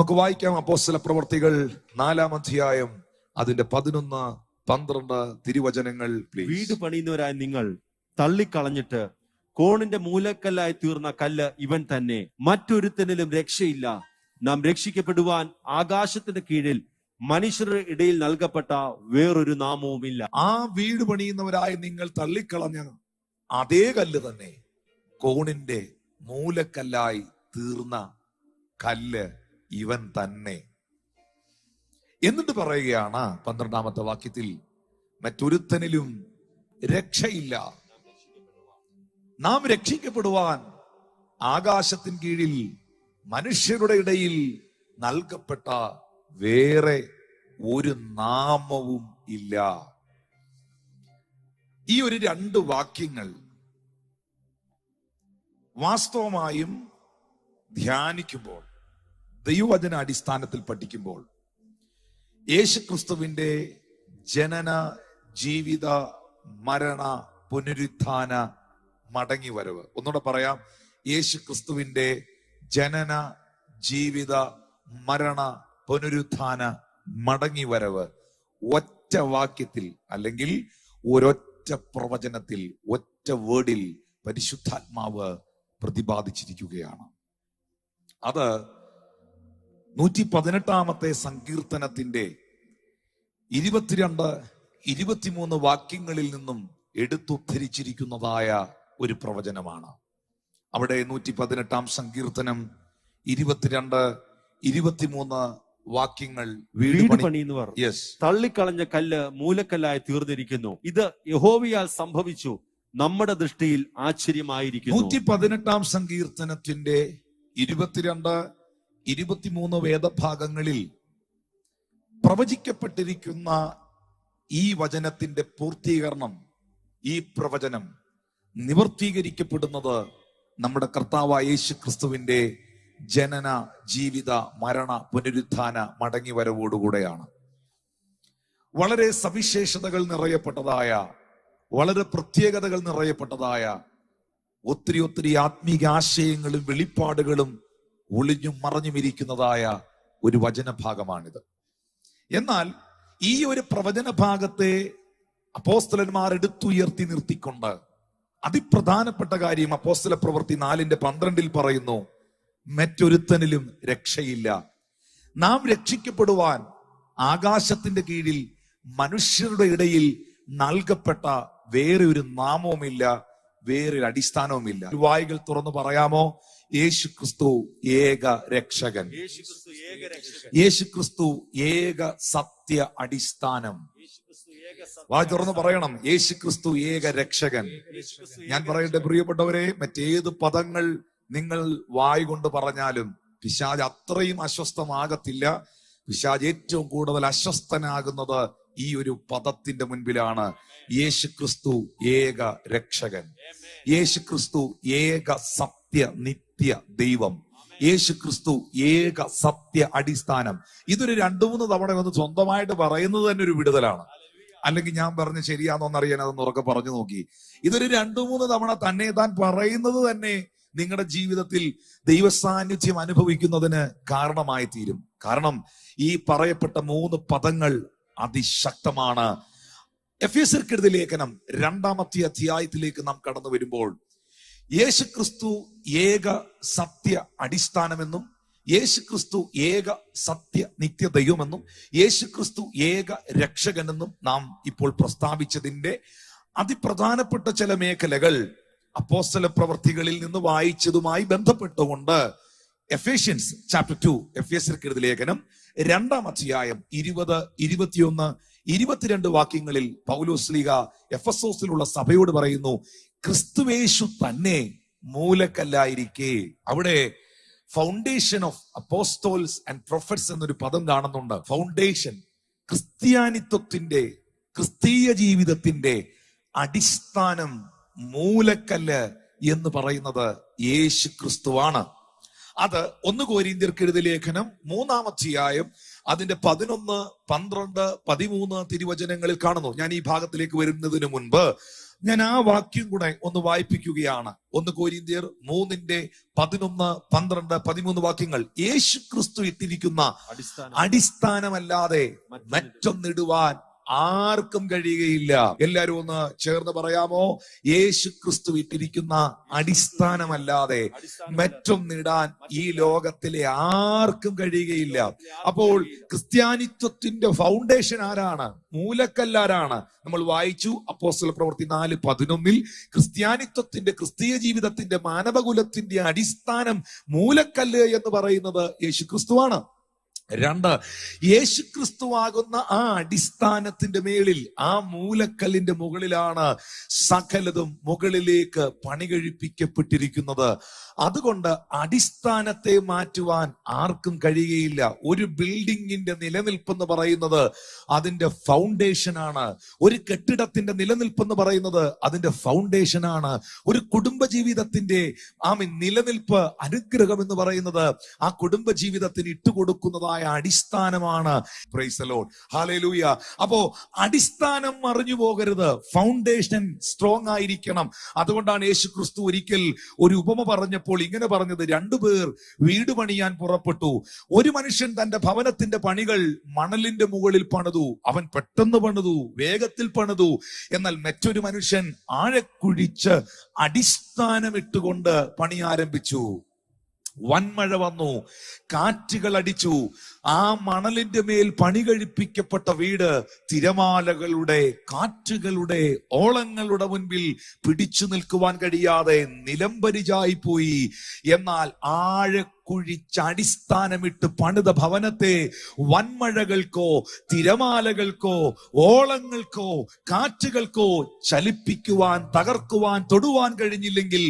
നമുക്ക് വായിക്കാം അപ്പോസ്തല പ്രവർത്തികൾ 4-ാം അധ്യായം അതിന്റെ 11-12 തിരുവചനങ്ങൾ. വീട് പണിയുന്നവരായ നിങ്ങൾ തള്ളിക്കളഞ്ഞിട്ട് കോണിന്റെ മൂലക്കല്ലായി തീർന്ന കല്ല് ഇവൻ തന്നെ, മറ്റൊരുത്തനിലും രക്ഷയില്ല. നാം രക്ഷിക്കപ്പെടുവാൻ ആകാശത്തിന്റെ കീഴിൽ മനുഷ്യരുടെ ഇടയിൽ നൽകപ്പെട്ട വേറൊരു നാമവുമില്ല. ആ വീട് പണിയുന്നവരായി നിങ്ങൾ തള്ളിക്കളഞ്ഞ അതേ കല്ല് തന്നെ കോണിന്റെ മൂലക്കല്ലായി തീർന്ന കല്ല് ഇവൻ തന്നെ. എന്നിട്ട് പറയുകയാണ് 12-ാമത്തെ വാക്യത്തിൽ, മറ്റൊരുത്തനിലും രക്ഷയില്ല. നാം രക്ഷിക്കപ്പെടുവാൻ ആകാശത്തിൻ കീഴിൽ മനുഷ്യരുടെ ഇടയിൽ നൽകപ്പെട്ട വേറെ ഒരു നാമവും ഇല്ല. ഈ ഒരു 2 വാക്യങ്ങൾ വാസ്തവമായും ധ്യാനിക്കുമ്പോൾ, ദൈവവചന അടിസ്ഥാനത്തിൽ പഠിക്കുമ്പോൾ, യേശുക്രിസ്തുവിന്റെ ജനന, ജീവിത, മരണ, പുനരുത്ഥാന, മടങ്ങിവരവ്. ഒന്നുകൂടെ പറയാം, യേശുക്രിസ്തുവിന്റെ ജനന, ജീവിത, മരണ, പുനരുത്ഥാന, മടങ്ങിവരവ് ഒറ്റ വാക്യത്തിൽ അല്ലെങ്കിൽ ഒരൊറ്റ പ്രവചനത്തിൽ, ഒറ്റ വേർഡിൽ പരിശുദ്ധാത്മാവ് പ്രതിപാദിച്ചിരിക്കുകയാണ്. അത് 118-ാമത്തെ സങ്കീർത്തനത്തിന്റെ 22, 23 വാക്യങ്ങളിൽ നിന്നും എടുത്തുദ്ധരിച്ചിരിക്കുന്നതായ ഒരു പ്രവചനമാണ്. അവിടെ 118-ാം സങ്കീർത്തനം 22, 23 വാക്യങ്ങൾ, വീട് പണിയുന്നവർ തള്ളിക്കളഞ്ഞ കല്ല് മൂലക്കല്ലായി തീർന്നിരിക്കുന്നു. ഇത് യഹോവയാൽ സംഭവിച്ചു, നമ്മുടെ ദൃഷ്ടിയിൽ ആശ്ചര്യമായിരിക്കുന്നു. 118-ാം സങ്കീർത്തനത്തിന്റെ 22, 23 വേദഭാഗങ്ങളിൽ പ്രവചിക്കപ്പെട്ടിരിക്കുന്ന ഈ വചനത്തിന്റെ പൂർത്തീകരണം, ഈ പ്രവചനം നിവർത്തീകരിക്കപ്പെടുന്നത് നമ്മുടെ കർത്താവായ യേശു ക്രിസ്തുവിന്റെ ജനന, ജീവിത, മരണ, പുനരുത്ഥാന, മടങ്ങിവരവോടുകൂടെയാണ്. വളരെ സവിശേഷതകൾ നിറയപ്പെട്ടതായ, വളരെ പ്രത്യേകതകൾ നിറയപ്പെട്ടതായ ഒത്തിരി ആത്മീക ആശയങ്ങളും വെളിപ്പാടുകളും ഒളിഞ്ഞും മറഞ്ഞും ഇരിക്കുന്നതായ ഒരു വചനഭാഗമാണിത്. എന്നാൽ ഈ ഒരു പ്രവചന ഭാഗത്തെ അപ്പോസ്തലന്മാർ എടുത്തുയർത്തി നിർത്തിക്കൊണ്ട് അതിപ്രധാനപ്പെട്ട കാര്യം അപ്പോസ്തല പ്രവൃത്തി 4:12 പറയുന്നു, മറ്റൊരുത്തനിലും രക്ഷയില്ല. നാം രക്ഷിക്കപ്പെടുവാൻ ആകാശത്തിന്റെ കീഴിൽ മനുഷ്യരുടെ ഇടയിൽ നൽകപ്പെട്ട വേറെ ഒരു നാമവുമില്ല, വേറൊരു അടിസ്ഥാനവുമില്ല. വായികൾ തുറന്നു പറയാമോ? യേശുക്രിസ്തു ഏക രക്ഷകൻ, യേശുക്രിസ്തു ഏക സത്യ അടിസ്ഥാനം. വായി തുറന്ന് പറയണം, യേശുക്രിസ്തു ഏക രക്ഷകൻ. ഞാൻ പറയട്ടെ പ്രിയപ്പെട്ടവരെ, മറ്റേത് പദങ്ങൾ നിങ്ങൾ വായി കൊണ്ട് പറഞ്ഞാലും പിശാച് അത്രയും അസ്വസ്ഥമാകത്തില്ല. പിശാച് ഏറ്റവും കൂടുതൽ അസ്വസ്ഥനാകുന്നത് ഈ ഒരു പദത്തിന്റെ മുൻപിലാണ്. യേശുക്രിസ്തു ഏക രക്ഷകൻ, യേശുക്രിസ്തു ഏക സത്യ നിത്യ ദൈവം, യേശുക്രിസ്തു ഏക സത്യ അടിസ്ഥാനം. ഇതൊരു 2-3 തവണ ഒന്ന് സ്വന്തമായിട്ട് പറയുന്നത് തന്നെ ഒരു വിടുതലാണ്. അല്ലെങ്കിൽ ഞാൻ പറഞ്ഞ് ശരിയാണോന്നറിയാൻ അതൊന്ന് ഉറക്കെ പറഞ്ഞു നോക്കി. ഇതൊരു 2-3 തവണ തന്നെ താൻ പറയുന്നത് തന്നെ നിങ്ങളുടെ ജീവിതത്തിൽ ദൈവസാന്നിധ്യം അനുഭവിക്കുന്നതിന് കാരണമായി തീരും. കാരണം ഈ പറയപ്പെട്ട 3 പദങ്ങൾ അതിശക്തമാണ്. എഫേസ്യർക്കെഴുതിയ ലേഖനം 2-ാമത്തെ അധ്യായത്തിലേക്ക് നാം കടന്നു വരുമ്പോൾ, യേശുക്രിസ്തു ഏക സത്യ അടിസ്ഥാനമെന്നും, യേശുക്രിസ്തു ഏക സത്യ നിത്യദൈവമെന്നും, യേശുക്രിസ്തു ഏക രക്ഷകനെന്നും നാം ഇപ്പോൾ പ്രസ്താവിച്ചതിന്റെ അതിപ്രധാനപ്പെട്ട ചില മേഖലകൾ അപ്പോസ്തല പ്രവർത്തികളിൽ നിന്ന് വായിച്ചതുമായി ബന്ധപ്പെട്ടുകൊണ്ട് എഫേഷ്യൻസ് ചാപ്റ്റർ 2, എഫേസ്യർക്കെഴുതിയ ലേഖനം 2-ാം അധ്യായം 20, 21, 22 വാക്യങ്ങളിൽ പൗലോസ് ശ്ലീഹ എഫെസോസിലുള്ള സഭയോട് പറയുന്നു, ക്രിസ്തുവേശു തന്നെ മൂലക്കല്ലായിരിക്കെ. അവിടെ ഫൗണ്ടേഷൻ ഓഫ് അപ്പോസ്റ്റോൾസ് ആൻഡ് പ്രൊഫറ്റ്സ് എന്നൊരു പദം കാണുന്നുണ്ട്. ഫൗണ്ടേഷൻ, ക്രിസ്ത്യാനിത്വത്തിന്റെ, ക്രിസ്തീയ ജീവിതത്തിന്റെ അടിസ്ഥാനം, മൂലക്കല്ല് എന്ന് പറയുന്നത് യേശു ക്രിസ്തുവാണ്. അത് 1 കൊരിന്ത്യർക്കെഴുതിയ ലേഖനം 3-ാം അധ്യായം അതിന്റെ 11, 12, 13 തിരുവചനങ്ങളിൽ കാണുന്നു. ഞാൻ ഈ ഭാഗത്തിലേക്ക് വരുന്നതിന് മുൻപ് ഞാൻ ആ വാക്യം കൂടെ ഒന്ന് വായിപ്പിക്കുകയാണ്. 1 കൊരിന്ത്യർ 3:11, 12, 13 വാക്യങ്ങൾ. യേശു ക്രിസ്തു ഇട്ടിരിക്കുന്ന അടിസ്ഥാനമല്ലാതെ മറ്റൊന്നിടുവാൻ ആർക്കും കഴിയുകയില്ല. എല്ലാരും ഒന്ന് ചേർന്ന് പറയാമോ? യേശു ക്രിസ്തു ഇട്ടിരിക്കുന്ന അടിസ്ഥാനമല്ലാതെ മറ്റൊന്നിടാൻ ഈ ലോകത്തിലെ ആർക്കും കഴിയുകയില്ല. അപ്പോൾ ക്രിസ്ത്യാനിത്വത്തിന്റെ ഫൗണ്ടേഷൻ ആരാണ്? മൂലക്കല്ലാരാണ്. നമ്മൾ വായിച്ചു അപ്പോസ്തല പ്രവൃത്തി 4:11. ക്രിസ്ത്യാനിത്വത്തിന്റെ, ക്രിസ്തീയ ജീവിതത്തിന്റെ, മാനവകുലത്തിന്റെ അടിസ്ഥാനം, മൂലക്കല്ല് എന്ന് പറയുന്നത് യേശു ക്രിസ്തുവാണ്. 2, യേശുക്രിസ്തുവാകുന്ന ആ അടിസ്ഥാനത്തിന്റെ മേളിൽ, ആ മൂലക്കല്ലിന്റെ മുകളിലാണ് സകലതും മുകളിലേക്ക് പണി കഴിപ്പിക്കപ്പെട്ടിരിക്കുന്നത്. അതുകൊണ്ട് അടിസ്ഥാനത്തെ മാറ്റുവാൻ ആർക്കും കഴിയുകയില്ല. ഒരു ബിൽഡിങ്ങിന്റെ നിലനിൽപ്പെന്ന് പറയുന്നത് അതിന്റെ ഫൗണ്ടേഷനാണ്. ഒരു കെട്ടിടത്തിന്റെ നിലനിൽപ്പെന്ന് പറയുന്നത് അതിന്റെ ഫൗണ്ടേഷനാണ്. ഒരു കുടുംബജീവിതത്തിന്റെ നിലനിൽപ്പ്, അനുഗ്രഹം എന്ന് പറയുന്നത് ആ കുടുംബജീവിതത്തിന് ഇട്ടുകൊടുക്കുന്നതായ അടിസ്ഥാനമാണ്. Praise the Lord, hallelujah. അപ്പോ അടിസ്ഥാനം മറിഞ്ഞു പോകരുത്, ഫൗണ്ടേഷൻ സ്ട്രോങ് ആയിരിക്കണം. അതുകൊണ്ടാണ് യേശു ക്രിസ്തു ഒരിക്കൽ ഒരു ഉപമ പറഞ്ഞപ്പോൾ ഇങ്ങനെ പറഞ്ഞത്: 2 പേർ വീട് പണിയാൻ പുറപ്പെട്ടു. ഒരു മനുഷ്യൻ തന്റെ ഭവനത്തിന്റെ പണികൾ മണലിന്റെ മുകളിൽ പണിതു. അവൻ പെട്ടെന്ന് പണിതു, വേഗത്തിൽ പണിതു. എന്നാൽ മറ്റൊരു മനുഷ്യൻ ആഴക്കുഴിച്ച് അടിസ്ഥാനമിട്ടുകൊണ്ട് പണി ആരംഭിച്ചു. വൻമഴ വന്നു, കാറ്റുകൾ അടിച്ചു. ആ മണലിന്റെ മേൽ പണി കഴിപ്പിക്കപ്പെട്ട വീട് തിരമാലകളുടെ, കാറ്റുകളുടെ, ഓളങ്ങളുടെ മുൻപിൽ പിടിച്ചു നിൽക്കുവാൻ കഴിയാതെ നിലംപരിചായി പോയി. എന്നാൽ കുഴിച്ച് അടിസ്ഥാനമിട്ട് പണിത ഭവനത്തെ വൻമഴകൾക്കോ, തിരമാലകൾക്കോ, ഓളങ്ങൾക്കോ, കാറ്റുകൾക്കോ ചലിപ്പിക്കുവാൻ, തകർക്കുവാൻ, തൊടുവാൻ കഴിഞ്ഞില്ലെങ്കിൽ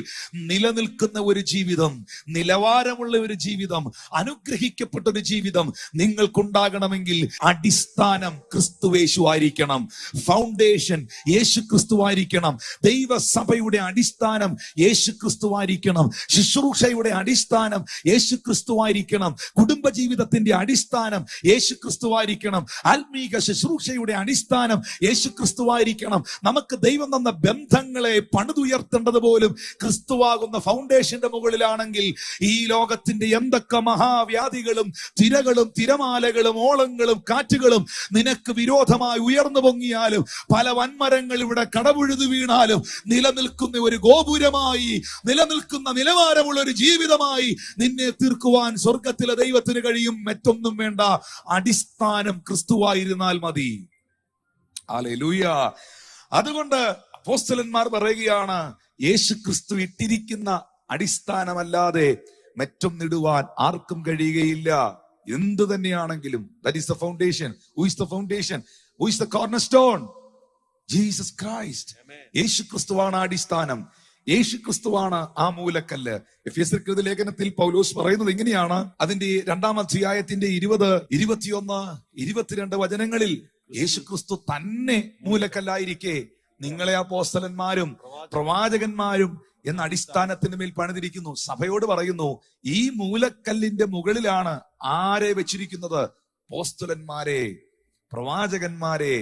നിലനിൽക്കുന്ന ഒരു ജീവിതം, നിലവാരമുള്ള ഒരു ജീവിതം, അനുഗ്രഹിക്കപ്പെട്ട ഒരു ജീവിതം നിങ്ങൾക്കുണ്ടാകണമെങ്കിൽ അടിസ്ഥാനം ക്രിസ്തുവേശു ആയിരിക്കണം. ഫൗണ്ടേഷൻ യേശു ക്രിസ്തുവായിരിക്കണം. ദൈവസഭയുടെ അടിസ്ഥാനം യേശു ക്രിസ്തുവായിരിക്കണം. ശുശ്രൂഷയുടെ അടിസ്ഥാനം യേശു ക്രിസ്തുവായിരിക്കണം. കുടുംബജീവിതത്തിന്റെ അടിസ്ഥാനം യേശു ക്രിസ്തുവായിരിക്കണം. ആത്മീക ശുശ്രൂഷയുടെ അടിസ്ഥാനം യേശു ക്രിസ്തുവായിരിക്കണം. നമുക്ക് ദൈവം തന്ന ബന്ധങ്ങളെ പണിതുയർത്തേണ്ടത് പോലും ക്രിസ്തുവാകുന്ന ഫൗണ്ടേഷന്റെ മുകളിലാണെങ്കിൽ ഈ ലോകത്തിന്റെ എന്തൊക്കെ മഹാവ്യാധികളും തിരകളും തിരമാലകളും ഓളങ്ങളും കാറ്റുകളും നിനക്ക് വിരോധമായി ഉയർന്നു പൊങ്ങിയാലും, പല വൻമരങ്ങൾ ഇവിടെ കടപുഴുതു വീണാലും, നിലനിൽക്കുന്ന ഒരു ഗോപുരമായി, നിലനിൽക്കുന്ന നിലവാരമുള്ള ഒരു ജീവിതമായി നിന്നെ തീർക്കുവാൻ സ്വർഗത്തിലെ ദൈവത്തിന് കഴിയും. മറ്റൊന്നും വേണ്ട, അടിസ്ഥാനം ക്രിസ്തുവായിരുന്നാൽ മതി. ഹല്ലേലൂയ. അതുകൊണ്ട് അപ്പോസ്തലന്മാർ പറയുകയാണ്, യേശു ക്രിസ്തു ഇട്ടിരിക്കുന്ന അടിസ്ഥാനമല്ലാതെ മറ്റൊന്നിടുവാൻ ആർക്കും കഴിയുകയില്ല. എന്ത് തന്നെയാണെങ്കിലും, that is the foundation. Who is the foundation? Who is the cornerstone? Jesus Christ. യേശു ക്രിസ്തുവാണ് അടിസ്ഥാനം. യേശു ക്രിസ്തുവാണ് ആ മൂലക്കല്ല്. എഫെസ്യർക്കെഴുതിയ ലേഖനത്തിൽ പൗലോസ് പറയുന്നത് ഇങ്ങനെയാണ്. അതിന്റെ 2-ാം അധ്യായത്തിന്റെ 20, 21, 22 വചനങ്ങളിൽ യേശു ക്രിസ്തു തന്നെ മൂലക്കല്ലായിരിക്കെ നിങ്ങളെ അപ്പോസ്തലന്മാരും പ്രവാചകന്മാരും എന്ന അടിസ്ഥാനത്തിന് മേൽ പണിതിരിക്കുന്നു. സഭയോട് പറയുന്നു, ഈ മൂലക്കല്ലിന്റെ മുകളിലാണ് ആരെ വെച്ചിരിക്കുന്നത്? അപ്പോസ്തലന്മാരെ, പ്രവാചകന്മാരെ.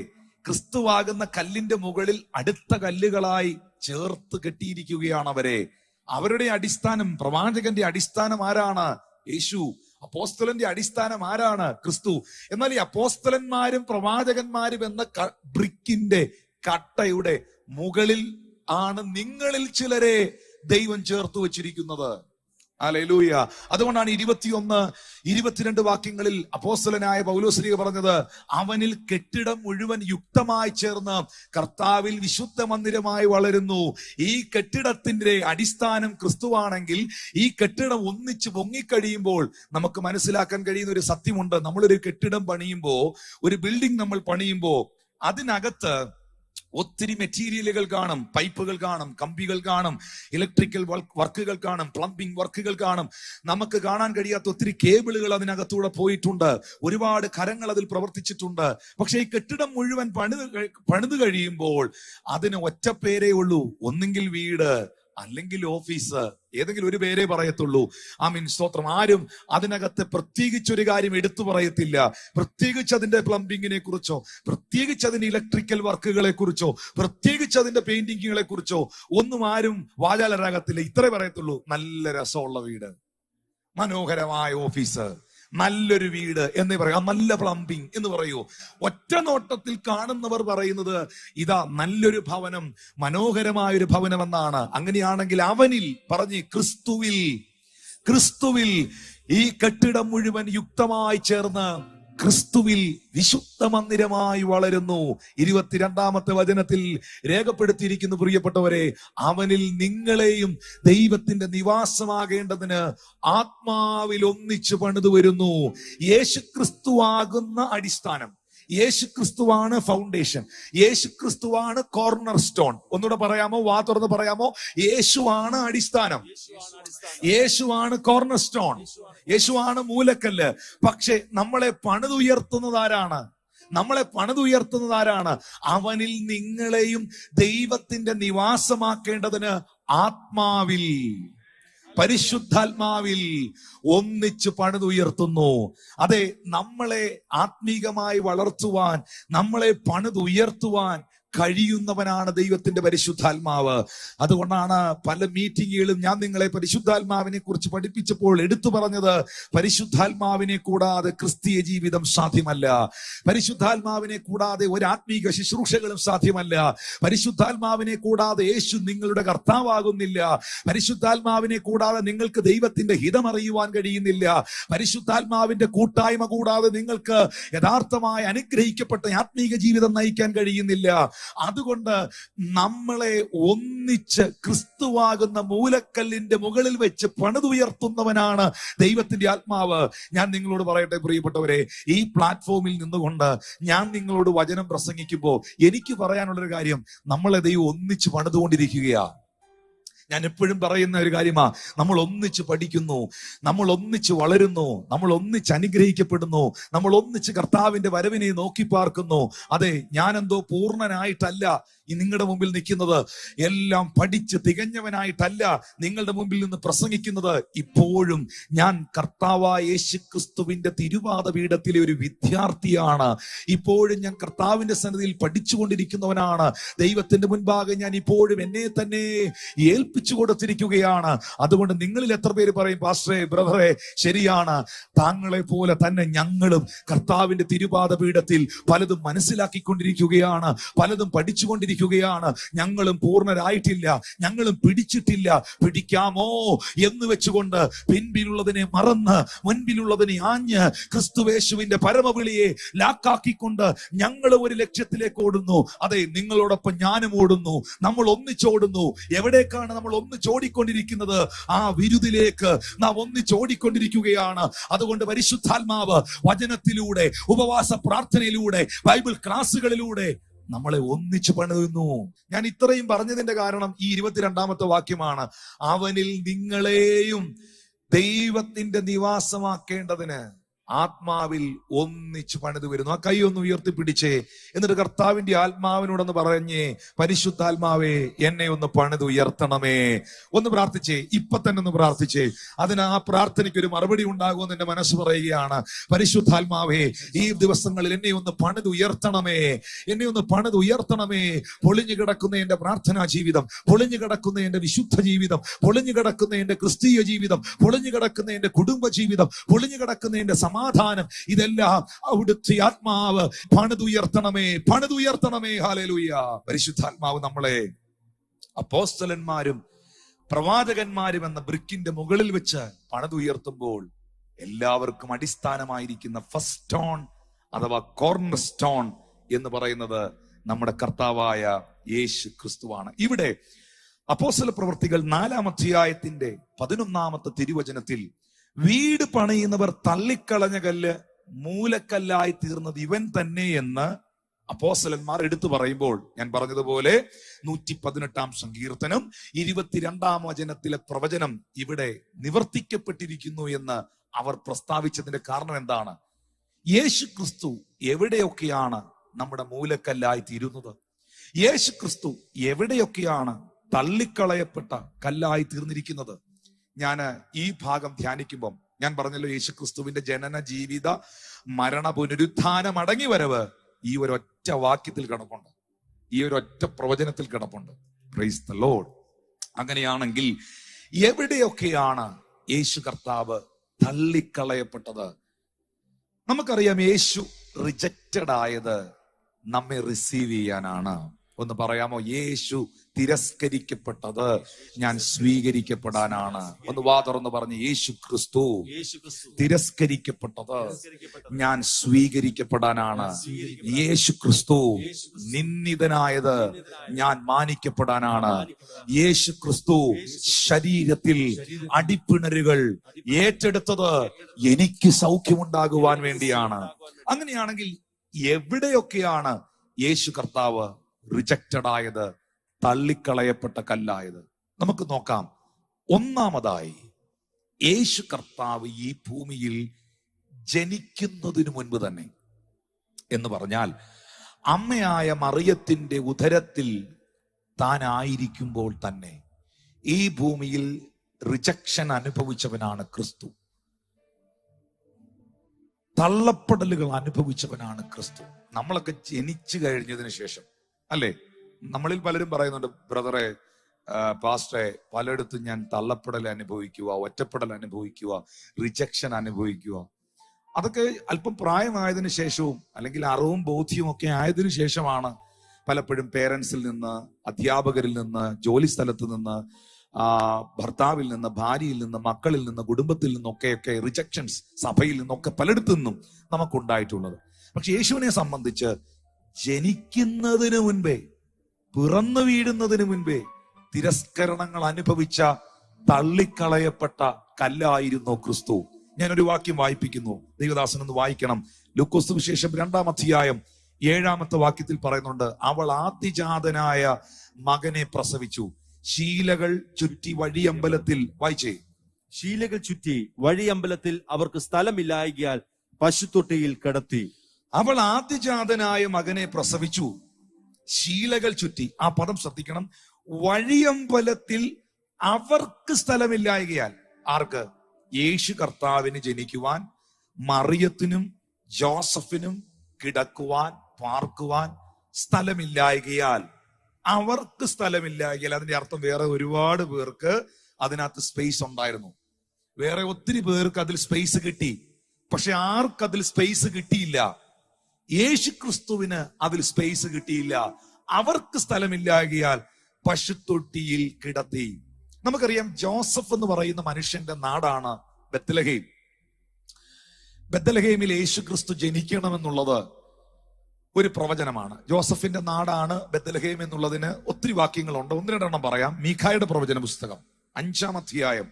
ക്രിസ്തുവാകുന്ന കല്ലിന്റെ മുകളിൽ അടുത്ത കല്ലുകളായി ചേർത്ത് കെട്ടിയിരിക്കുകയാണ് അവരെ. അവരുടെ അടിസ്ഥാനം, പ്രവാചകന്റെ അടിസ്ഥാനം ആരാണ്? യേശു. അപ്പോസ്തലന്റെ അടിസ്ഥാനം ആരാണ്? ക്രിസ്തു. എന്നാൽ ഈ അപ്പോസ്തലന്മാരും പ്രവാചകന്മാരും എന്ന ബ്രിക്കിന്റെ, കട്ടയുടെ മുകളിൽ ആണ് നിങ്ങളിൽ ചിലരെ ദൈവം ചേർത്ത് വെച്ചിരിക്കുന്നത്. ഹല്ലേലൂയ. അതുകൊണ്ടാണ് 21, 22 വാക്യങ്ങളിൽ അപ്പോസ്തലനായ പൗലോസ് പറഞ്ഞത്, അവനിൽ കെട്ടിടം മുഴുവൻ യുക്തമായി ചേർന്ന് കർത്താവിൽ വിശുദ്ധ മന്ദിരമായി വളരുന്നു. ഈ കെട്ടിടത്തിന്റെ അടിസ്ഥാനം ക്രിസ്തുവാണെങ്കിൽ ഈ കെട്ടിടം ഒന്നിച്ച് പൊങ്ങിക്കഴിയുമ്പോൾ നമുക്ക് മനസ്സിലാക്കാൻ കഴിയുന്ന ഒരു സത്യമുണ്ട്. നമ്മളൊരു കെട്ടിടം പണിയുമ്പോ, ഒരു ബിൽഡിംഗ് നമ്മൾ പണിയുമ്പോ അതിനകത്ത് ഒത്തിരി മെറ്റീരിയലുകൾ കാണും. പൈപ്പുകൾ കാണും, കമ്പികൾ കാണും, ഇലക്ട്രിക്കൽ വർക്കുകൾ കാണും, പ്ലംബിംഗ് വർക്കുകൾ കാണും. നമുക്ക് കാണാൻ കഴിയാത്ത ഒത്തിരി കേബിളുകൾ അതിനകത്തൂടെ പോയിട്ടുണ്ട്. ഒരുപാട് കരങ്ങൾ അതിൽ പ്രവർത്തിച്ചിട്ടുണ്ട്. പക്ഷെ ഈ കെട്ടിടം മുഴുവൻ പണിത് കഴിയുമ്പോൾ അതിന് ഒറ്റ പേരേ ഉള്ളൂ. ഒന്നെങ്കിൽ വീട്, അല്ലെങ്കിൽ ഓഫീസ്, ഏതെങ്കിലും ഒരു പേരേ പറയത്തുള്ളൂ. ആമീൻ, സ്തോത്രം. ആരും അതിനകത്ത് പ്രത്യേകിച്ചൊരു കാര്യം എടുത്തു പറയത്തില്ല. പ്രത്യേകിച്ച് അതിന്റെ പ്ലംബിങ്ങിനെ കുറിച്ചോ, പ്രത്യേകിച്ച് അതിന്റെ ഇലക്ട്രിക്കൽ വർക്കുകളെ കുറിച്ചോ, പ്രത്യേകിച്ച് അതിന്റെ പെയിന്റിങ്ങുകളെ കുറിച്ചോ ഒന്നും ആരും വാചാലരാകത്തില്ല. ഇത്രേ പറയത്തുള്ളൂ, നല്ല രസമുള്ള വീട്, മനോഹരമായ ഓഫീസ്, നല്ലൊരു വീട് എന്ന് പറയാം, നല്ല പ്ലംബിംഗ് എന്ന് പറയൂ. ഒറ്റ നോട്ടത്തിൽ കാണുന്നവർ പറയുന്നത് ഇതാ നല്ലൊരു ഭവനം, മനോഹരമായൊരു ഭവനം എന്നാണ്. അങ്ങനെയാണെങ്കിൽ അവനിൽ പറഞ്ഞ് ക്രിസ്തുവിൽ ഈ കെട്ടിടം മുഴുവൻ യുക്തമായി ചേർന്ന് ക്രിസ്തുവിൽ വിശുദ്ധ മന്ദിരമായി വളരുന്നു. 22-ാമത്തെ വചനത്തിൽ രേഖപ്പെടുത്തിയിരിക്കുന്നു, പ്രിയപ്പെട്ടവരെ, അവനിൽ നിങ്ങളെയും ദൈവത്തിന്റെ നിവാസമാകേണ്ടതിന് ആത്മാവിൽ ഒന്നിച്ചു പണിതു വരുന്നു. യേശുക്രിസ്തുവാകുന്ന അടിസ്ഥാനം, യേശുക്രിസ്തുവാണ് ഫൗണ്ടേഷൻ, യേശുക്രിസ്തുവാണ് കോർണർ സ്റ്റോൺ. ഒന്നുകൂടെ പറയാമോ? വാ തുറന്ന് പറയാമോ? യേശുവാണ് അടിസ്ഥാനം, യേശുവാണ് കോർണർ സ്റ്റോൺ, യേശുവാണ് മൂലക്കല്ല്. പക്ഷെ നമ്മളെ പണിതുയർത്തുന്നത് ആരാണ്? അവനിൽ നിങ്ങളെയും ദൈവത്തിന്റെ നിവാസമാക്കേണ്ടതിന് ആത്മാവിൽ, പരിശുദ്ധാത്മാവിൽ ഒന്നിച്ച് പണിതുയർത്തുന്നു. അതെ, നമ്മളെ ആത്മീകമായി വളർത്തുവാൻ, നമ്മളെ പണിതുയർത്തുവാൻ കഴിയുന്നവനാണ് ദൈവത്തിന്റെ പരിശുദ്ധാത്മാവ്. അതുകൊണ്ടാണ് പല മീറ്റിങ്ങുകളും ഞാൻ നിങ്ങളെ പരിശുദ്ധാത്മാവിനെ കുറിച്ച് പഠിപ്പിച്ചപ്പോൾ എടുത്തു പറഞ്ഞത്, പരിശുദ്ധാത്മാവിനെ കൂടാതെ ക്രിസ്തീയ ജീവിതം സാധ്യമല്ല, പരിശുദ്ധാത്മാവിനെ കൂടാതെ ഒരു ആത്മീക ശുശ്രൂഷകളും സാധ്യമല്ല, പരിശുദ്ധാത്മാവിനെ കൂടാതെ യേശു നിങ്ങളുടെ കർത്താവാകുന്നില്ല, പരിശുദ്ധാത്മാവിനെ കൂടാതെ നിങ്ങൾക്ക് ദൈവത്തിന്റെ ഹിതം അറിയുവാൻ കഴിയുന്നില്ല, പരിശുദ്ധാത്മാവിന്റെ കൂട്ടായ്മ കൂടാതെ നിങ്ങൾക്ക് യഥാർത്ഥമായ അനുഗ്രഹിക്കപ്പെട്ട ആത്മീക ജീവിതം നയിക്കാൻ കഴിയുന്നില്ല. അതുകൊണ്ട് നമ്മളെ ഒന്നിച്ച് ക്രിസ്തുവാകുന്ന മൂലക്കല്ലിന്റെ മുകളിൽ വെച്ച് പണിതുയർത്തുന്നവനാണ് ദൈവത്തിന്റെ ആത്മാവ്. ഞാൻ നിങ്ങളോട് പറയട്ടെ പ്രിയപ്പെട്ടവരെ, ഈ പ്ലാറ്റ്ഫോമിൽ നിന്നുകൊണ്ട് ഞാൻ നിങ്ങളോട് വചനം പ്രസംഗിക്കുമ്പോൾ എനിക്ക് പറയാനുള്ളൊരു കാര്യം, നമ്മളെ ദൈവം ഒന്നിച്ച് പണിതുകൊണ്ടിരിക്കുകയാ. ഞാൻ എപ്പോഴും പറയുന്ന ഒരു കാര്യമാ, നമ്മൾ ഒന്നിച്ച് പഠിക്കുന്നു, നമ്മൾ ഒന്നിച്ച് വളരുന്നു, നമ്മൾ ഒന്നിച്ച് അനുഗ്രഹിക്കപ്പെടുന്നു, നമ്മൾ ഒന്നിച്ച് കർത്താവിന്റെ വരവിനെ നോക്കി പാർക്കുന്നു. അതെ, ഞാനെന്തോ പൂർണ്ണനായിട്ടല്ല ഈ നിങ്ങളുടെ മുമ്പിൽ നിൽക്കുന്നത്, എല്ലാം പഠിച്ച് തികഞ്ഞവനായിട്ടല്ല നിങ്ങളുടെ മുമ്പിൽ നിന്ന് പ്രസംഗിക്കുന്നത്. ഇപ്പോഴും ഞാൻ കർത്താവായ യേശുക്രിസ്തുവിന്റെ തിരുപാദ പീഠത്തിലെ ഒരു വിദ്യാർത്ഥിയാണ്. ഇപ്പോഴും ഞാൻ കർത്താവിന്റെ സന്നിധിയിൽ പഠിച്ചുകൊണ്ടിരിക്കുന്നവനാണ്. ദൈവത്തിന്റെ മുൻപാകെ ഞാൻ ഇപ്പോഴും എന്നെ തന്നെ ഏൽപ്പിച്ചു കൊടുത്തിരിക്കുകയാണ്. അതുകൊണ്ട് നിങ്ങളിൽ എത്ര പേര് പറയും, പാസ്റ്ററെ, ബ്രദറെ, ശരിയാണ്, താങ്കളെ പോലെ തന്നെ ഞങ്ങളും കർത്താവിന്റെ തിരുപാദ പീഠത്തിൽ പലതും മനസ്സിലാക്കിക്കൊണ്ടിരിക്കുകയാണ്, പലതും പഠിച്ചുകൊണ്ടിരിക്കുകയാണ്. ഞങ്ങളും പൂർണ്ണരായിട്ടില്ല, ഞങ്ങളും പിടിച്ചിട്ടില്ല. പിടിക്കാമോ എന്ന് വെച്ചുകൊണ്ട് പിൻപിലുള്ളതിനെ മറന്ന് മുൻപിലുള്ളതിനെ ആഞ്ഞ് ക്രിസ്തുവേശുവിന്റെ പരമവിളിയെ ലാക്കാക്കിക്കൊണ്ട് ഞങ്ങൾ ഒരു ലക്ഷ്യത്തിലേക്ക് ഓടുന്നു. അതെ, നിങ്ങളോടൊപ്പം ഞാനും ഓടുന്നു, നമ്മൾ ഒന്നിച്ചോടുന്നു. എവിടേക്കാണ് നമ്മൾ ഒന്നിച്ചോടിക്കൊണ്ടിരിക്കുന്നത്? ആ വിരുദിലേക്ക് നാം ഒന്നിച്ചോടിക്കൊണ്ടിരിക്കുകയാണ്. അതുകൊണ്ട് പരിശുദ്ധാത്മാവ് വചനത്തിലൂടെ, ഉപവാസ പ്രാർത്ഥനയിലൂടെ, ബൈബിൾ ക്ലാസ്സുകളിലൂടെ നമ്മളെ ഒന്നിച്ചു പണിതുന്നു. ഞാൻ ഇത്രയും പറഞ്ഞതിന്റെ കാരണം ഈ 22-ാമത്തെ വാക്യമാണ്, അവനിൽ നിങ്ങളെയും ദൈവത്തിന്റെ നിവാസമാക്കേണ്ടതിന് ആത്മാവിൽ ഒന്നിച്ച് പണിതു വരുന്നു. ആ കൈ ഒന്ന് ഉയർത്തിപ്പിടിച്ചേ, എന്നിട്ട് കർത്താവിന്റെ ആത്മാവിനോടൊന്ന് പറഞ്ഞേ, പരിശുദ്ധാത്മാവേ എന്നെ ഒന്ന് പണിത് ഉയർത്തണമേ. ഒന്ന് പ്രാർത്ഥിച്ചേ, ഇപ്പൊ തന്നെ ഒന്ന് പ്രാർത്ഥിച്ചേ. അതിന് ആ പ്രാർത്ഥനയ്ക്ക് ഒരു മറുപടി ഉണ്ടാകുമെന്ന് എന്റെ മനസ്സ് പറയുകയാണ്. പരിശുദ്ധാത്മാവേ, ഈ ദിവസങ്ങളിൽ എന്നെ ഒന്ന് പണിത് ഉയർത്തണമേ, എന്നെ ഒന്ന് പണിത് ഉയർത്തണമേ. പൊളിഞ്ഞു കിടക്കുന്ന എന്റെ പ്രാർത്ഥനാ ജീവിതം, പൊളിഞ്ഞു കിടക്കുന്ന എന്റെ വിശുദ്ധ ജീവിതം, പൊളിഞ്ഞു കിടക്കുന്ന എന്റെ ക്രിസ്തീയ ജീവിതം, പൊളിഞ്ഞു കിടക്കുന്ന എന്റെ കുടുംബ ജീവിതം, പൊളിഞ്ഞു കിടക്കുന്ന എന്റെ സമാധാനം, ഇതെല്ലാം അവിടുത്തെ ആത്മാവ് പണിതുയർത്തണമേ, പണിതുയർത്തണമേ. ഹല്ലേലൂയ. പരിശുദ്ധാത്മാവ് നമ്മളെ അപ്പോസ്തലന്മാരും പ്രവാചകന്മാരും എന്ന ബ്രിക്കിന്റെ മുകളിൽ വെച്ച് പണിതുയർത്തുമ്പോൾ എല്ലാവർക്കും അടിസ്ഥാനമായിരിക്കുന്ന ഫസ്റ്റ് സ്റ്റോൺ അഥവാ കോർണർ സ്റ്റോൺ എന്ന് പറയുന്നത് നമ്മുടെ കർത്താവായ യേശു ക്രിസ്തുവാണ്. ഇവിടെ അപ്പോസ്തല പ്രവൃത്തികൾ 4-ാം അധ്യായത്തിന്റെ 11-ാമത്തെ തിരുവചനത്തിൽ വീട് പണിയുന്നവർ തള്ളിക്കളഞ്ഞ കല്ല് മൂലക്കല്ലായി തീർന്നത് ഇവൻ തന്നെ എന്ന് അപ്പോസ്തലന്മാർ എടുത്തു പറയുമ്പോൾ, ഞാൻ പറഞ്ഞതുപോലെ 118-ാം സങ്കീർത്തനം 22-ാം വചനത്തിലെ പ്രവചനം ഇവിടെ നിവർത്തിക്കപ്പെട്ടിരിക്കുന്നു എന്ന് അവർ പ്രസ്താവിച്ചതിന്റെ കാരണം എന്താണ്? യേശു ക്രിസ്തു എവിടെയൊക്കെയാണ് നമ്മുടെ മൂലക്കല്ലായി തീരുന്നത്? യേശു ക്രിസ്തു എവിടെയൊക്കെയാണ് തള്ളിക്കളയപ്പെട്ട കല്ലായി തീർന്നിരിക്കുന്നത്. ഞാൻ ഈ ഭാഗം ധ്യാനിക്കുമ്പം ഞാൻ പറഞ്ഞല്ലോ, യേശുക്രിസ്തുവിന്റെ ജനന, ജീവിത, മരണ, പുനരുത്ഥാന, മടങ്ങി വരവ് ഈ ഒരൊറ്റ വാക്യത്തിൽ കിടപ്പുണ്ട്, ഈ ഒരൊറ്റ പ്രവചനത്തിൽ കിടപ്പുണ്ട്. Praise the Lord. അങ്ങനെയാണെങ്കിൽ എവിടെയൊക്കെയാണ് യേശു കർത്താവ് തള്ളിക്കളയപ്പെട്ടത്? നമുക്കറിയാം, യേശു റിജക്റ്റഡ് ആയത് നമ്മെ റിസീവ് ചെയ്യാനാണ്. ഒന്ന് പറയാമോ? യേശു തിരസ്കരിക്കപ്പെട്ടത് ഞാൻ സ്വീകരിക്കപ്പെടാനാണ്. ഒന്ന് വാ തുറന്ന് പറഞ്ഞ്, യേശു ക്രിസ്തു തിരസ്കരിക്കപ്പെട്ടത് ഞാൻ സ്വീകരിക്കപ്പെടാനാണ്. യേശു ക്രിസ്തു നിന്ദിതനായത് ഞാൻ മാനിക്കപ്പെടാനാണ്. യേശു ക്രിസ്തു ശരീരത്തിൽ അടിപ്പിണരുകൾ ഏറ്റെടുത്തത് എനിക്ക് സൗഖ്യമുണ്ടാകുവാൻ വേണ്ടിയാണ്. അങ്ങനെയാണെങ്കിൽ എവിടെയൊക്കെയാണ് യേശു കർത്താവ് റിജക്റ്റഡ് ആയത്, തള്ളിക്കളയപ്പെട്ട കല്ലായത്? നമുക്ക് നോക്കാം. ഒന്നാമതായി, യേശു കർത്താവ് ഈ ഭൂമിയിൽ ജനിക്കുന്നതിനു മുൻപ് തന്നെ, എന്ന് പറഞ്ഞാൽ അമ്മയായ മറിയത്തിന്റെ ഉദരത്തിൽ താൻ ആയിരിക്കുമ്പോൾ തന്നെ ഈ ഭൂമിയിൽ റിജക്ഷൻ അനുഭവിച്ചവനാണ് ക്രിസ്തു. തള്ളപ്പെടലുകൾ അനുഭവിച്ചവനാണ് ക്രിസ്തു. നമ്മളൊക്കെ ജനിച്ചു കഴിഞ്ഞതിന് ശേഷം, അല്ലേ? നമ്മളിൽ പലരും പറയുന്നുണ്ട്, ബ്രദറെ, പാസ്റ്ററെ, പലയിടത്തും ഞാൻ തള്ളപ്പെടൽ അനുഭവിക്കുക, ഒറ്റപ്പെടൽ അനുഭവിക്കുക, റിജക്ഷൻ അനുഭവിക്കുക. അതൊക്കെ അല്പം പ്രായമായതിനു ശേഷവും അല്ലെങ്കിൽ അറിവും ബോധ്യവും ഒക്കെ ആയതിനു ശേഷമാണ് പലപ്പോഴും പേരൻസിൽ നിന്ന്, അധ്യാപകരിൽ നിന്ന്, ജോലി സ്ഥലത്ത് നിന്ന്, ഭർത്താവിൽ നിന്ന്, ഭാര്യയിൽ നിന്ന്, മക്കളിൽ നിന്ന്, കുടുംബത്തിൽ നിന്നൊക്കെ റിജക്ഷൻസ്, സഭയിൽ നിന്നൊക്കെ പലയിടത്തു നിന്നും നമുക്കുണ്ടായിട്ടുള്ളത്. പക്ഷെ യേശുവിനെ സംബന്ധിച്ച് ജനിക്കുന്നതിന് മുൻപേ, പിറന്നു വീഴുന്നതിന് മുൻപേ തിരസ്കരണങ്ങൾ അനുഭവിച്ച, തള്ളിക്കളയപ്പെട്ട കല്ലായിരുന്നു ക്രിസ്തു. ഞാനൊരു വാക്യം വായിപ്പിക്കുന്നു, ദൈവദാസൻ ഒന്ന് വായിക്കണം. ലൂക്കോസ് സുവിശേഷം 2-ാം അധ്യായം 7-ാമത്തെ വാക്യത്തിൽ പറയുന്നുണ്ട്, അവൾ ആദ്യജാതനായ മകനെ പ്രസവിച്ചു, ശീലകൾ ചുറ്റി വഴിയമ്പലത്തിൽ. വായിച്ചേ. ശീലകൾ ചുറ്റി വഴിയമ്പലത്തിൽ അവർക്ക് സ്ഥലമില്ലായകയാൽ പശുത്തൊട്ടിയിൽ കിടത്തി. അവൾ ആദ്യജാതനായ മകനെ പ്രസവിച്ചു, ശീലകൾ ചുറ്റി. ആ പദം ശ്രദ്ധിക്കണം. വഴിയമ്പലത്തിൽ അവർക്ക് സ്ഥലമില്ലായകയാൽ. ആർക്ക്? യേശു കർത്താവിന് ജനിക്കുവാൻ മറിയത്തിനും ജോസഫിനും കിടക്കുവാൻ, പാർക്കുവാൻ സ്ഥലമില്ലായകയാൽ. അവർക്ക് സ്ഥലമില്ലായകയാൽ. അതിന്റെ അർത്ഥം വേറെ ഒരുപാട് പേർക്ക് അതിനകത്ത് സ്പേസ് ഉണ്ടായിരുന്നു. വേറെ ഒത്തിരി പേർക്ക് അതിൽ സ്പേസ് കിട്ടി. പക്ഷെ ആർക്കതിൽ സ്പേസ് കിട്ടിയില്ല? യേശു ക്രിസ്തുവിന് അതിൽ സ്പേസ് കിട്ടിയില്ല. അവർക്ക് സ്ഥലമില്ലായകയാൽ പശുത്തൊട്ടിയിൽ കിടത്തി. നമുക്കറിയാം, ജോസഫ് എന്ന് പറയുന്ന മനുഷ്യന്റെ നാടാണ് ബത്ലഹേം. ബത്ലഹേമിൽ യേശു ക്രിസ്തു ജനിക്കണമെന്നുള്ളത് ഒരു പ്രവചനമാണ്. ജോസഫിന്റെ നാടാണ് ബത്ലഹേം എന്നുള്ളതിന് ഒത്തിരി വാക്യങ്ങളുണ്ട്. 1-2 പറയാം. മീഖായുടെ പ്രവചന പുസ്തകം 5-ാം അധ്യായം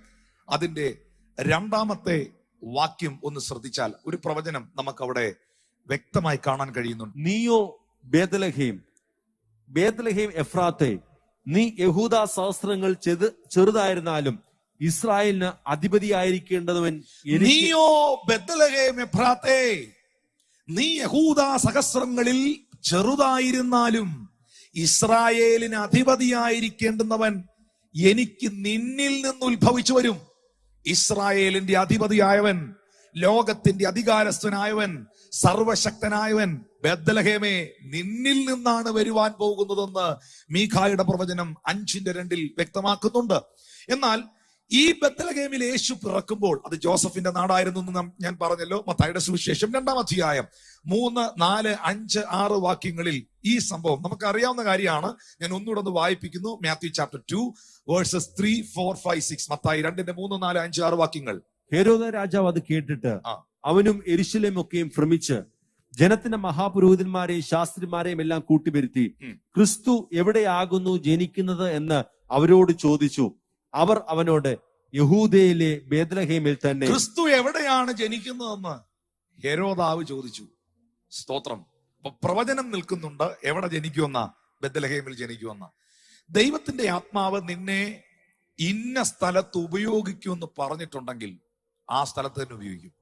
അതിന്റെ 2-ാമത്തെ വാക്യം ഒന്ന് ശ്രദ്ധിച്ചാൽ ഒരു പ്രവചനം നമുക്ക് അവിടെ വ്യക്തമായി കാണാൻ കഴിയുന്നുണ്ട്. നീയോ ബേത്ലഹേം, ബേത്ലഹേം എഫ്രാത്തെ, നീ യഹൂദ സഹസ്രങ്ങൾ ചെറുതായിരുന്നാലും ഇസ്രായേലിന് അധിപതിയായിരിക്കേണ്ടവൻ. നീയോ ബേത്ലഹേം എഫ്രാത്തെ, നീ യഹൂദ സഹസ്രങ്ങളിൽ ചെറുതായിരുന്നാലും ഇസ്രായേലിന് അധിപതിയായിരിക്കേണ്ടുന്നവൻ എനിക്ക് നിന്നിൽ നിന്ന് ഉത്ഭവിച്ചു വരും. ഇസ്രായേലിന്റെ അധിപതിയായവൻ, ലോകത്തിന്റെ അധികാരസ്ഥനായവൻ, സർവശക്തനായവൻ ബേത്ലഹേമേ നിന്നിൽ നിന്നാണ് വരുവാൻ പോകുന്നതെന്ന് മീഖായുടെ പ്രവചനം 5:2 വ്യക്തമാക്കുന്നുണ്ട്. എന്നാൽ ഈ ബേത്ലഹേമിൽ യേശു പിറക്കുമ്പോൾ അത് ജോസഫിന്റെ നാടായിരുന്നു എന്ന് ഞാൻ പറഞ്ഞല്ലോ. മത്തായിയുടെ സുവിശേഷം 2-ാം അധ്യായം 3, 4, 5, 6 വാക്യങ്ങളിൽ ഈ സംഭവം നമുക്ക് അറിയാവുന്ന കാര്യമാണ്. ഞാൻ ഒന്നുകൂടെ ഒന്ന് വായിപ്പിക്കുന്നു. Matthew chapter 2 verses 3, 4, 5, 6. മത്തായി 2-ന്റെ 3, 4, 5, 6 വാക്യങ്ങൾ. ഹെരോദ രാജാവ് അത് കേട്ടിട്ട് അവനും യെരൂശലേമൊക്കെയും ഭ്രമിച്ച് ജനത്തിന്റെ മഹാപുരോഹിതന്മാരെയും ശാസ്ത്രിമാരെയും എല്ലാം കൂട്ടിവരുത്തി ക്രിസ്തു എവിടെയാകുന്നു ജനിക്കുന്നത് എന്ന് അവരോട് ചോദിച്ചു. അവർ അവനോട്, യഹൂദയിലെ ബേത്ലഹേമിൽ തന്നെ. ക്രിസ്തു എവിടെയാണ് ജനിക്കുന്നതെന്ന് ഹെരോദാവ് ചോദിച്ചു. സ്തോത്രം. അപ്പൊ പ്രവചനം നിൽക്കുന്നുണ്ട്, എവിടെ ജനിക്കുമെന്ന? ബേത്ലഹേമിൽ ജനിക്കുമെന്ന. ദൈവത്തിന്റെ ആത്മാവ് നിന്നെ ഇന്ന സ്ഥലത്ത് ഉപയോഗിക്കുമെന്ന് പറഞ്ഞിട്ടുണ്ടെങ്കിൽ ആ സ്ഥലത്ത് തന്നെ ഉപയോഗിക്കും.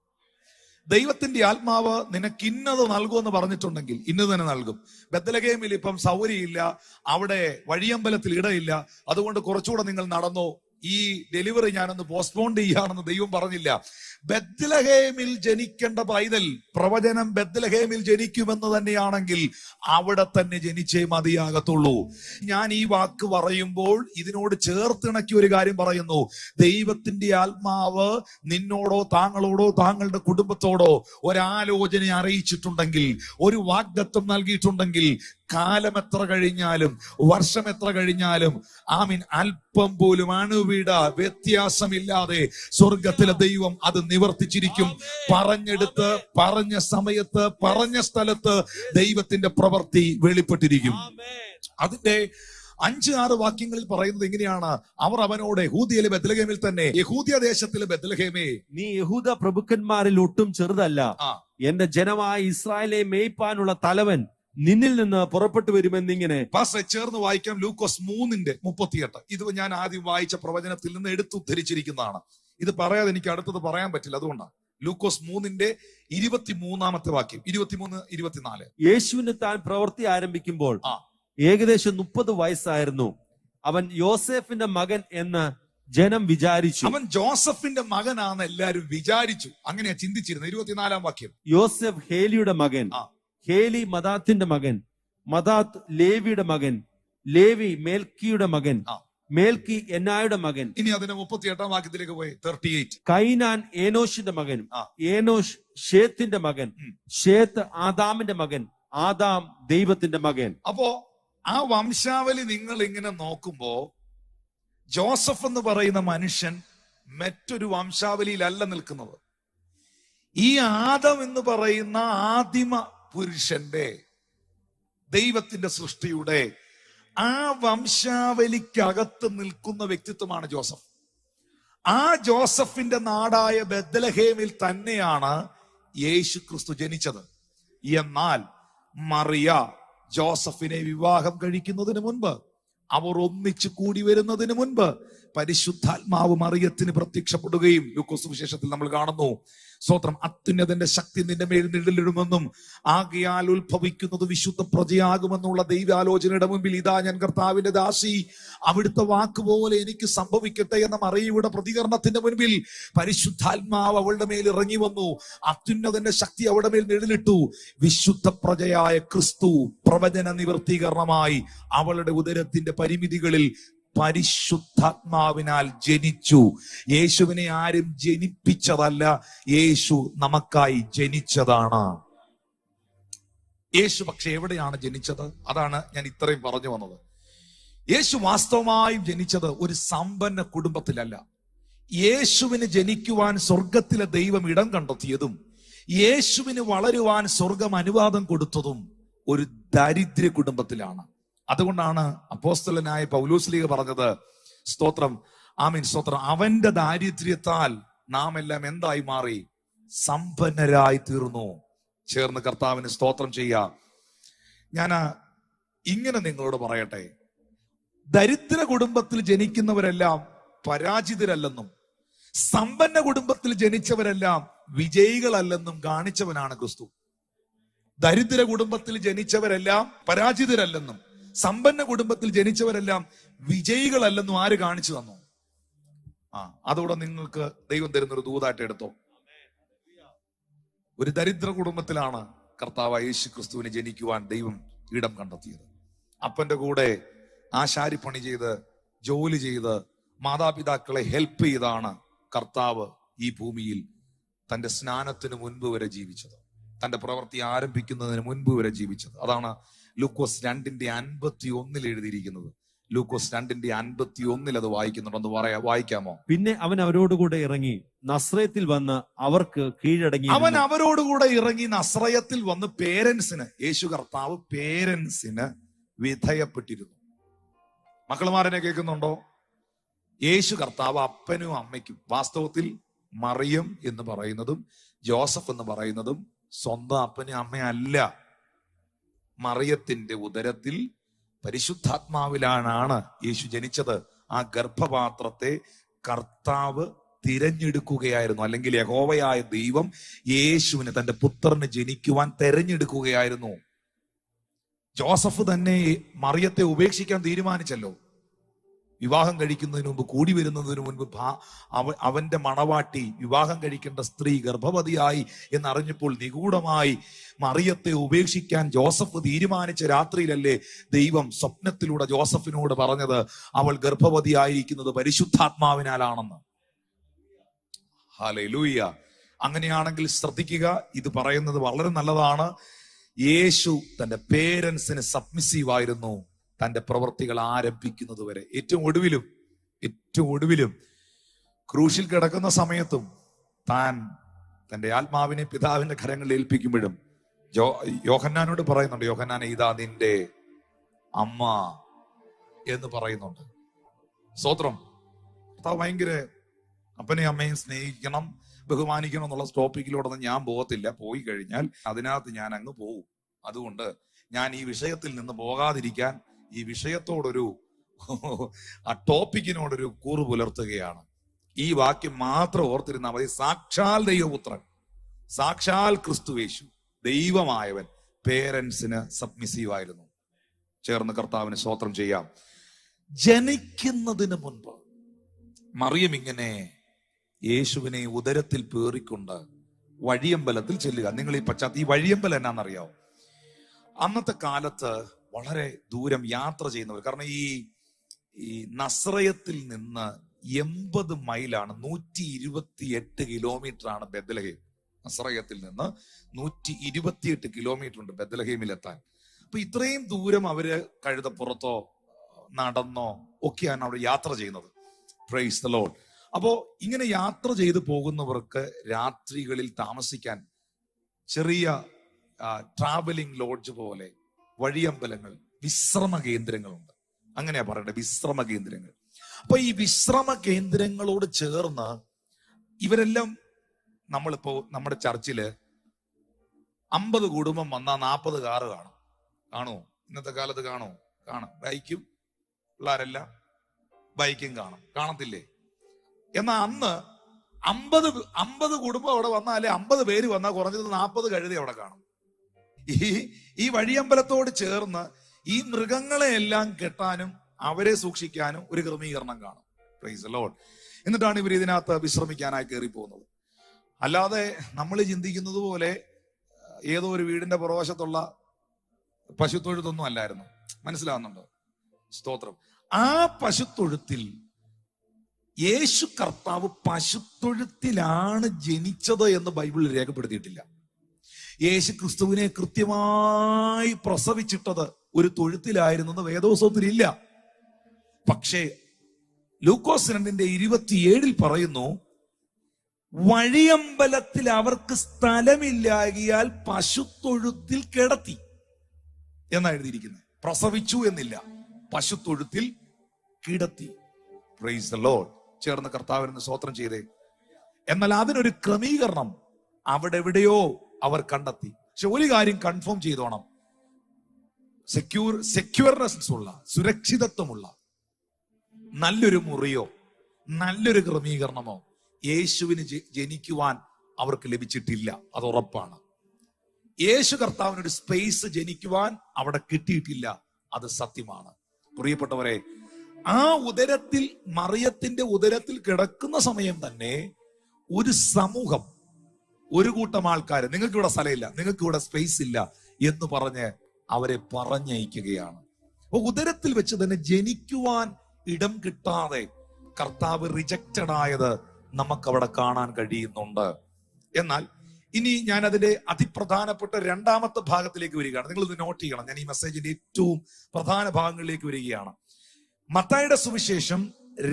ദൈവത്തിന്റെ ആത്മാവ് നിനക്ക് ഇന്നത് നൽകുമെന്ന് പറഞ്ഞിട്ടുണ്ടെങ്കിൽ ഇന്നത് തന്നെ നൽകും. ബത്ലഹേമിൽ ഇപ്പം സൗകര്യമില്ല, അവിടെ വഴിയമ്പലത്തിൽ ഇടയില്ല, അതുകൊണ്ട് കുറച്ചുകൂടെ നിങ്ങൾ നടന്നോ, ഈ ഡെലിവറി ഞാനൊന്ന് പോസ്റ്റ്പോൺ ചെയ്യുകയാണെന്ന് ദൈവം പറഞ്ഞില്ല. ബത്ലഹേമിൽ ജനിക്കേണ്ട പൈതൽ, പ്രവചനം ബത്ലഹേമിൽ ജനിക്കുമെന്ന് തന്നെയാണെങ്കിൽ അവിടെ തന്നെ ജനിച്ചേ മതിയാകത്തുള്ളൂ. ഞാൻ ഈ വാക്ക് പറയുമ്പോൾ ഇതിനോട് ചേർത്തിണക്കി ഒരു കാര്യം പറയുന്നു. ദൈവത്തിന്റെ ആത്മാവ് നിന്നോടോ താങ്കളോടോ താങ്കളുടെ കുടുംബത്തോടോ ഒരാലോചന അറിയിച്ചിട്ടുണ്ടെങ്കിൽ, ഒരു വാഗ്ദത്തം നൽകിയിട്ടുണ്ടെങ്കിൽ, കാലം എത്ര കഴിഞ്ഞാലും വർഷം എത്ര കഴിഞ്ഞാലും അല്പം പോലും അണുവിട വ്യത്യാസമില്ലാതെ സ്വർഗത്തിലെ ദൈവം അത് നിവർത്തിച്ചിരിക്കും. പറഞ്ഞെടുത്ത് പറഞ്ഞ സമയത്ത് പറഞ്ഞ സ്ഥലത്ത് ദൈവത്തിന്റെ പ്രവൃത്തി വെളിപ്പെട്ടിരിക്കും. അതിന്റെ 5-6 വാക്യങ്ങളിൽ പറയുന്നത് എങ്ങനെയാണ്? അവർ അവനോട് യഹൂദിയിലെ ബത്ലഹേമിൽ തന്നെ, യഹൂദ്യ ദേശത്തിലെ ബത്ലഹേമേ, നീ യഹൂദ പ്രഭുക്കന്മാരിൽ ഒട്ടും ചെറുതല്ല. എന്റെ ജനമായ ഇസ്രായേലെ മേയ്പ്പാനുള്ള തലവൻ നിന്നിൽ നിന്ന് പുറപ്പെട്ടു വരുമെന്നിങ്ങനെ. പാസ്റ്ററെ ചേർന്ന് വായിക്കാം ലൂക്കോസ് 3:38. ഇത് ഞാൻ ആദ്യം വായിച്ച പ്രവചനത്തിൽ നിന്ന് എടുത്തുദ്ധരിച്ചിരിക്കുന്നതാണ്. ഇത് പറയാതെ എനിക്ക് അടുത്തത് പറയാൻ പറ്റില്ല, അതുകൊണ്ടാണ്. ലൂക്കോസ് 3:23 വാക്യം, 23-24. യേശുവിന് താൻ പ്രവൃത്തി ആരംഭിക്കുമ്പോൾ ഏകദേശം 30 വയസ്സായിരുന്നു. അവൻ യോസേഫിന്റെ മകൻ എന്ന് ജനം വിചാരിച്ചു. അവൻ ജോസഫിന്റെ മകനാണ് എല്ലാരും വിചാരിച്ചു. അങ്ങനെയാ ചിന്തിച്ചിരുന്നത്. 24 വാക്യം. യോസെഫ് ഹേലിയുടെ മകൻ, ഹേലി മദാത്തിന്റെ മകൻ, മദാത്ത് ലേവിയുടെ മകൻ, ലേവി മേൽക്കിയുടെ മകൻ, മേൽക്കി എന്നായുടെ മകൻ. ഇനി അതിന്റെ 38 വാക്യത്തിലേക്ക് പോയി 38. കൈനാൻ ഏനോഷിന്റെ മകൻ, ഏനോഷ് ഷേത്തിന്റെ മകൻ, ഷേത്ത് ആദാമിന്റെ മകൻ, ആദാം ദൈവത്തിന്റെ മകൻ. അപ്പോ ആ വംശാവലി നിങ്ങൾ ഇങ്ങനെ നോക്കുമ്പോ ജോസഫ് എന്ന് പറയുന്ന മനുഷ്യൻ മറ്റൊരു വംശാവലിയിലല്ല നിൽക്കുന്നത്. ഈ ആദം എന്ന് പറയുന്ന ആദിമ പുരുഷന്റെ, ദൈവത്തിന്റെ സൃഷ്ടിയുടെ ആ വംശാവലിക്കകത്ത് നിൽക്കുന്ന വ്യക്തിത്വമാണ് ജോസഫ്. ആ ജോസഫിന്റെ നാടായ ബത്ലഹേമിൽ തന്നെയാണ് യേശു ക്രിസ്തു ജനിച്ചത്. എന്നാൽ മറിയ ജോസഫിനെ വിവാഹം കഴിക്കുന്നതിന് മുൻപ്, അവർ ഒന്നിച്ചു കൂടി വരുന്നതിന് മുൻപ് പരിശുദ്ധാത്മാവ് മറിയത്തിന് പ്രത്യക്ഷപ്പെടുകയും ലൂക്കോസ് വിശേഷത്തിൽ നമ്മൾ കാണുന്നു. സ്തോത്രം. അത്യുന്നതന്റെ ശക്തി നിന്റെ മേൽ നിഴലിടുമെന്നും ആകയാൽ ഉത്ഭവിക്കുന്നത് വിശുദ്ധ പ്രജയാകുമെന്നുള്ള ദൈവാലോചനയുടെ മുമ്പിൽ ഇതാ ഞാൻ കർത്താവിന്റെ ദാസി, അവിടുത്തെ വാക്കുപോലെ എനിക്ക് സംഭവിക്കട്ടെ എന്ന മറിയയുടെ പ്രതികരണത്തിന്റെ മുൻപിൽ പരിശുദ്ധാത്മാവ് അവളുടെ മേൽ ഇറങ്ങി വന്നു. അത്യുന്നതന്റെ ശക്തി അവളുടെ മേൽ നിഴലിട്ടു. വിശുദ്ധ പ്രജയായ ക്രിസ്തു പ്രവചന നിവർത്തീകരണമായി അവളുടെ ഉദരത്തിന്റെ പരിമിതികളിൽ പരിശുദ്ധാത്മാവിനാൽ ജനിച്ചു. യേശുവിനെ ആരും ജനിപ്പിച്ചതല്ല, യേശു നമുക്കായി ജനിച്ചതാണ്. യേശു പക്ഷെ എവിടെയാണ് ജനിച്ചത്? അതാണ് ഞാൻ ഇത്രയും പറഞ്ഞു വന്നത്. യേശു വാസ്തവമായും ജനിച്ചത് ഒരു സമ്പന്ന കുടുംബത്തിലല്ല. യേശുവിന് ജനിക്കുവാൻ സ്വർഗത്തിലെ ദൈവം ഇടം കണ്ടെത്തിയതും യേശുവിന് വളരുവാൻ സ്വർഗം അനുവാദം കൊടുത്തതും ഒരു ദരിദ്ര കുടുംബത്തിലാണ്. അതുകൊണ്ടാണ് അപ്പോസ്തലനായ പൗലോസ്ലീഹ പറഞ്ഞത്, സ്തോത്രം, ആമീൻ, സ്തോത്രം, അവന്റെ ദാരിദ്ര്യത്താൽ നാം എല്ലാം എന്തായി മാറി? സമ്പന്നരായി തീർന്നു. ചേർന്ന് കർത്താവിന് സ്തോത്രം ചെയ്യാം. ഞാൻ ഇങ്ങനെ നിങ്ങളോട് പറയട്ടെ, ദരിദ്ര കുടുംബത്തിൽ ജനിക്കുന്നവരെല്ലാം പരാജിതരല്ലെന്നും സമ്പന്ന കുടുംബത്തിൽ ജനിച്ചവരെല്ലാം വിജയികളല്ലെന്നും കാണിച്ചവനാണ് ക്രിസ്തു. ദരിദ്ര കുടുംബത്തിൽ ജനിച്ചവരെല്ലാം പരാജിതരല്ലെന്നും സമ്പന്ന കുടുംബത്തിൽ ജനിച്ചവരെല്ലാം വിജയികളല്ലെന്നും ആര് കാണിച്ചു തന്നു? അതോടെ നിങ്ങൾക്ക് ദൈവം തരുന്നൊരു ദൂതായിട്ട് എടുത്തോ. ഒരു ദരിദ്ര കുടുംബത്തിലാണ് കർത്താവ് യേശു ക്രിസ്തുവിന് ജനിക്കുവാൻ ദൈവം ഇടം കണ്ടെത്തിയത്. അപ്പന്റെ കൂടെ ആശാരിപ്പണി ചെയ്ത് ജോലി ചെയ്ത് മാതാപിതാക്കളെ ഹെൽപ്പ് ചെയ്താണ് കർത്താവ് ഈ ഭൂമിയിൽ തന്റെ സ്നാനത്തിന് മുൻപ് വരെ ജീവിച്ചത്, തന്റെ പ്രവൃത്തി ആരംഭിക്കുന്നതിന് മുൻപ് വരെ ജീവിച്ചത്. അതാണ് ലൂക്കോസ് 2:51 എഴുതിയിരിക്കുന്നത്. ലൂക്കോസ് 2:51 അത് വായിക്കുന്നുണ്ടെന്ന് വായിക്കാമോ? പിന്നെ അവൻ അവരോടുകൂടെ ഇറങ്ങി നസ്രയത്തിൽ വന്ന് അവർക്ക് കീഴടങ്ങി. അവൻ അവരോടുകൂടെ ഇറങ്ങി നസ്രയത്തിൽ വന്ന് പേരൻസിന്, യേശു കർത്താവ് പേരൻസിന് വിധേയപ്പെട്ടിരുന്നു. മക്കളുമാരനെ കേൾക്കുന്നുണ്ടോ? യേശു കർത്താവ് അപ്പനും അമ്മയ്ക്കും, വാസ്തവത്തിൽ മറിയം എന്ന് പറയുന്നതും ജോസഫ് എന്ന് പറയുന്നതും സ്വന്തം അപ്പനും അമ്മയല്ല. മറിയത്തിന്റെ ഉദരത്തിൽ പരിശുദ്ധാത്മാവിലാണ് യേശു ജനിച്ചത്. ആ ഗർഭപാത്രത്തെ കർത്താവ് തിരഞ്ഞെടുക്കുകയായിരുന്നു. അല്ലെങ്കിൽ യഹോവയായ ദൈവം യേശുവിനെ, തന്റെ പുത്രന് ജനിക്കുവാൻ തെരഞ്ഞെടുക്കുകയായിരുന്നു. ജോസഫ് തന്നെ മറിയത്തെ ഉപേക്ഷിക്കാൻ തീരുമാനിച്ചല്ലോ. വിവാഹം കഴിക്കുന്നതിന് മുമ്പ്, കൂടി വരുന്നതിന് മുൻപ് അവന്റെ മണവാട്ടി, വിവാഹം കഴിക്കേണ്ട സ്ത്രീ ഗർഭവതിയായി എന്നറിഞ്ഞപ്പോൾ നിഗൂഢമായി മറിയത്തെ ഉപേക്ഷിക്കാൻ ജോസഫ് തീരുമാനിച്ച രാത്രിയിലല്ലേ ദൈവം സ്വപ്നത്തിലൂടെ ജോസഫിനോട് പറഞ്ഞത് അവൾ ഗർഭവതിയായിരിക്കുന്നത് പരിശുദ്ധാത്മാവിനാലാണെന്ന്. ഹല്ലേലൂയ. അങ്ങനെയാണെങ്കിൽ ശ്രദ്ധിക്കുക, ഇത് പറയുന്നത് വളരെ നല്ലതാണ്. യേശു തന്റെ പേരൻസിന് സബ്മിസീവ് ആയിരുന്നു തന്റെ പ്രവൃത്തികൾ ആരംഭിക്കുന്നത് വരെ. ഏറ്റവും ഒടുവിലും ക്രൂശിൽ കിടക്കുന്ന സമയത്തും താൻ തന്റെ ആത്മാവിനെ പിതാവിന്റെ കരങ്ങളിൽ ഏൽപ്പിക്കുമ്പോഴും യോഹന്നാനോട് പറയുന്നുണ്ട്, യോഹന്നാനെ ഇതാ നിന്റെ അമ്മ എന്ന് പറയുന്നുണ്ട്. സ്തോത്രം. കർത്താവ് ഭയങ്കര അപ്പനെയും അമ്മയും സ്നേഹിക്കണം, ബഹുമാനിക്കണം എന്നുള്ള ടോപ്പിക്കിലൂടെ ഞാൻ പോകത്തില്ല. പോയി കഴിഞ്ഞാൽ അതിനകത്ത് ഞാൻ അങ്ങ് പോകും. അതുകൊണ്ട് ഞാൻ ഈ വിഷയത്തിൽ നിന്ന് പോകാതിരിക്കാൻ ഈ വിഷയത്തോടൊരു ആ ടോപ്പിക്കിനോടൊരു കൂറ് പുലർത്തുകയാണ്. ഈ വാക്യം മാത്രം ഓർത്തിരുന്നാൽ മതി. സാക്ഷാൽ ദൈവപുത്രൻ, സാക്ഷാൽ ക്രിസ്തുവേശു, ദൈവമായവൻ പേരൻസിന് സബ്മിസീവ് ആയിരുന്നു. ചേർന്ന് കർത്താവിന് സ്തോത്രം ചെയ്യാം. ജനിക്കുന്നതിന് മുൻപ് മറിയം ഇങ്ങനെ യേശുവിനെ ഉദരത്തിൽ പേറിക്കൊണ്ട് വഴിയമ്പലത്തിൽ ചെല്ലുക. നിങ്ങൾ ഈ വഴിയമ്പലം എന്നാണെന്നറിയാവോ? അന്നത്തെ കാലത്ത് വളരെ ദൂരം യാത്ര ചെയ്യുന്നവർ, കാരണം ഈ നസ്രയത്തിൽ നിന്ന് 80 മൈലാണ്, 128 കിലോമീറ്റർ ആണ് ബെത്ലഹേം. നസ്രയത്തിൽ നിന്ന് 128 കിലോമീറ്റർ ഉണ്ട് ബെത്ലഹേമിലെത്താൻ. അപ്പൊ ഇത്രയും ദൂരം അവര് കഴുതപ്പുറത്തോ നടന്നോ ഒക്കെയാണ് അവിടെ യാത്ര ചെയ്യുന്നത്. Praise the Lord. അപ്പോ ഇങ്ങനെ യാത്ര ചെയ്തു പോകുന്നവർക്ക് രാത്രികളിൽ താമസിക്കാൻ ചെറിയ ട്രാവലിംഗ് ലോഡ്ജ് പോലെ വഴിയമ്പലങ്ങൾ, വിശ്രമ കേന്ദ്രങ്ങളുണ്ട്. അങ്ങനെയാ പറയട്ടെ, വിശ്രമ കേന്ദ്രങ്ങൾ. അപ്പൊ ഈ വിശ്രമ കേന്ദ്രങ്ങളോട് ചേർന്ന് ഇവരെല്ലാം, നമ്മളിപ്പോ നമ്മുടെ ചർച്ചില് 50 കുടുംബം വന്നാൽ 40 കാറ് കാണുമോ? ഇന്നത്തെ കാലത്ത് കാണും. ബൈക്കും, പിള്ളേരെല്ലാം ബൈക്കും കാണത്തില്ലേ? എന്നാൽ അന്ന് 50 കുടുംബം അവിടെ വന്നാലേ, 50 പേര് വന്നാൽ കുറഞ്ഞത് 40 കഴുതി അവിടെ കാണും. ഈ വഴിയമ്പലത്തോട് ചേർന്ന് ഈ മൃഗങ്ങളെ എല്ലാം കെട്ടാനും അവരെ സൂക്ഷിക്കാനും ഒരു ക്രമീകരണം കാണും. Praise the Lord. എന്നിട്ടാണ് ഇവർ ഇതിനകത്ത് വിശ്രമിക്കാനായി കയറി പോകുന്നത്. അല്ലാതെ നമ്മൾ ചിന്തിക്കുന്നത് പോലെ ഏതോ ഒരു വീടിന്റെ പുറവശത്തുള്ള പശുത്തൊഴുത്തൊന്നും അല്ലായിരുന്നു. മനസ്സിലാവുന്നുണ്ടോ? സ്തോത്രം. ആ പശുത്തൊഴുത്തിൽ യേശു കർത്താവ് പശുത്തൊഴുത്തിലാണ് ജനിച്ചത് എന്ന് ബൈബിളിൽ രേഖപ്പെടുത്തിയിട്ടില്ല. യേശു ക്രിസ്തുവിനെ കൃത്യമായി പ്രസവിച്ചിട്ടത് ഒരു തൊഴുത്തിലായിരുന്നെന്ന് വേദോസ്തവത്തിലില്ല. പക്ഷേ ലൂക്കോസ് 2:27 പറയുന്നു, വഴിയമ്പലത്തിൽ അവർക്ക് സ്ഥലമില്ലാകിയാൽ പശുത്തൊഴുത്തിൽ കിടത്തി എന്നാ എഴുതിയിരിക്കുന്നത്. പ്രസവിച്ചു എന്നില്ല, പശുത്തൊഴുത്തിൽ കിടത്തി. Praise the Lord. ചേർന്ന് കർത്താവിന് സ്തോത്രം ചെയ്തേ. എന്നാൽ അതിനൊരു ക്രമീകരണം അവിടെ എവിടെയോ അവർ കണ്ടെത്തി. പക്ഷെ ഒരു കാര്യം കൺഫേം ചെയ്തോണം, സെക്യൂർനെസ് ഉള്ള, സുരക്ഷിതത്വമുള്ള നല്ലൊരു മുറിയോ നല്ലൊരു ക്രമീകരണമോ യേശുവിന് ജനിക്കുവാൻ അവർക്ക് ലഭിച്ചിട്ടില്ല. അത് ഉറപ്പാണ്. യേശു കർത്താവിനൊരു സ്പേസ് ജനിക്കുവാൻ അവിടെ കിട്ടിയിട്ടില്ല. അത് സത്യമാണ്. പ്രിയപ്പെട്ടവരെ, ആ ഉദരത്തിൽ, മറിയത്തിന്റെ ഉദരത്തിൽ കിടക്കുന്ന സമയം തന്നെ ഒരു സമൂഹം, ഒരു കൂട്ടം ആൾക്കാർ, നിങ്ങൾക്ക് ഇവിടെ സ്ഥലമില്ല, നിങ്ങൾക്ക് ഇവിടെ സ്പേസ് ഇല്ല എന്ന് പറഞ്ഞ് അവരെ പറഞ്ഞയക്കുകയാണ്. അപ്പൊ ഉദരത്തിൽ വെച്ച് തന്നെ ജനിക്കുവാൻ ഇടം കിട്ടാതെ കർത്താവ് റിജക്റ്റഡ് ആയത് നമുക്കവിടെ കാണാൻ കഴിയുന്നുണ്ട്. എന്നാൽ ഇനി ഞാൻ അതിന്റെ അതിപ്രധാനപ്പെട്ട രണ്ടാമത്തെ ഭാഗത്തിലേക്ക് വരികയാണ്. നിങ്ങൾ ഇത് നോട്ട് ചെയ്യണം. ഞാൻ ഈ മെസ്സേജിന്റെ ഏറ്റവും പ്രധാന ഭാഗങ്ങളിലേക്ക് വരികയാണ്. മത്തായിയുടെ സുവിശേഷം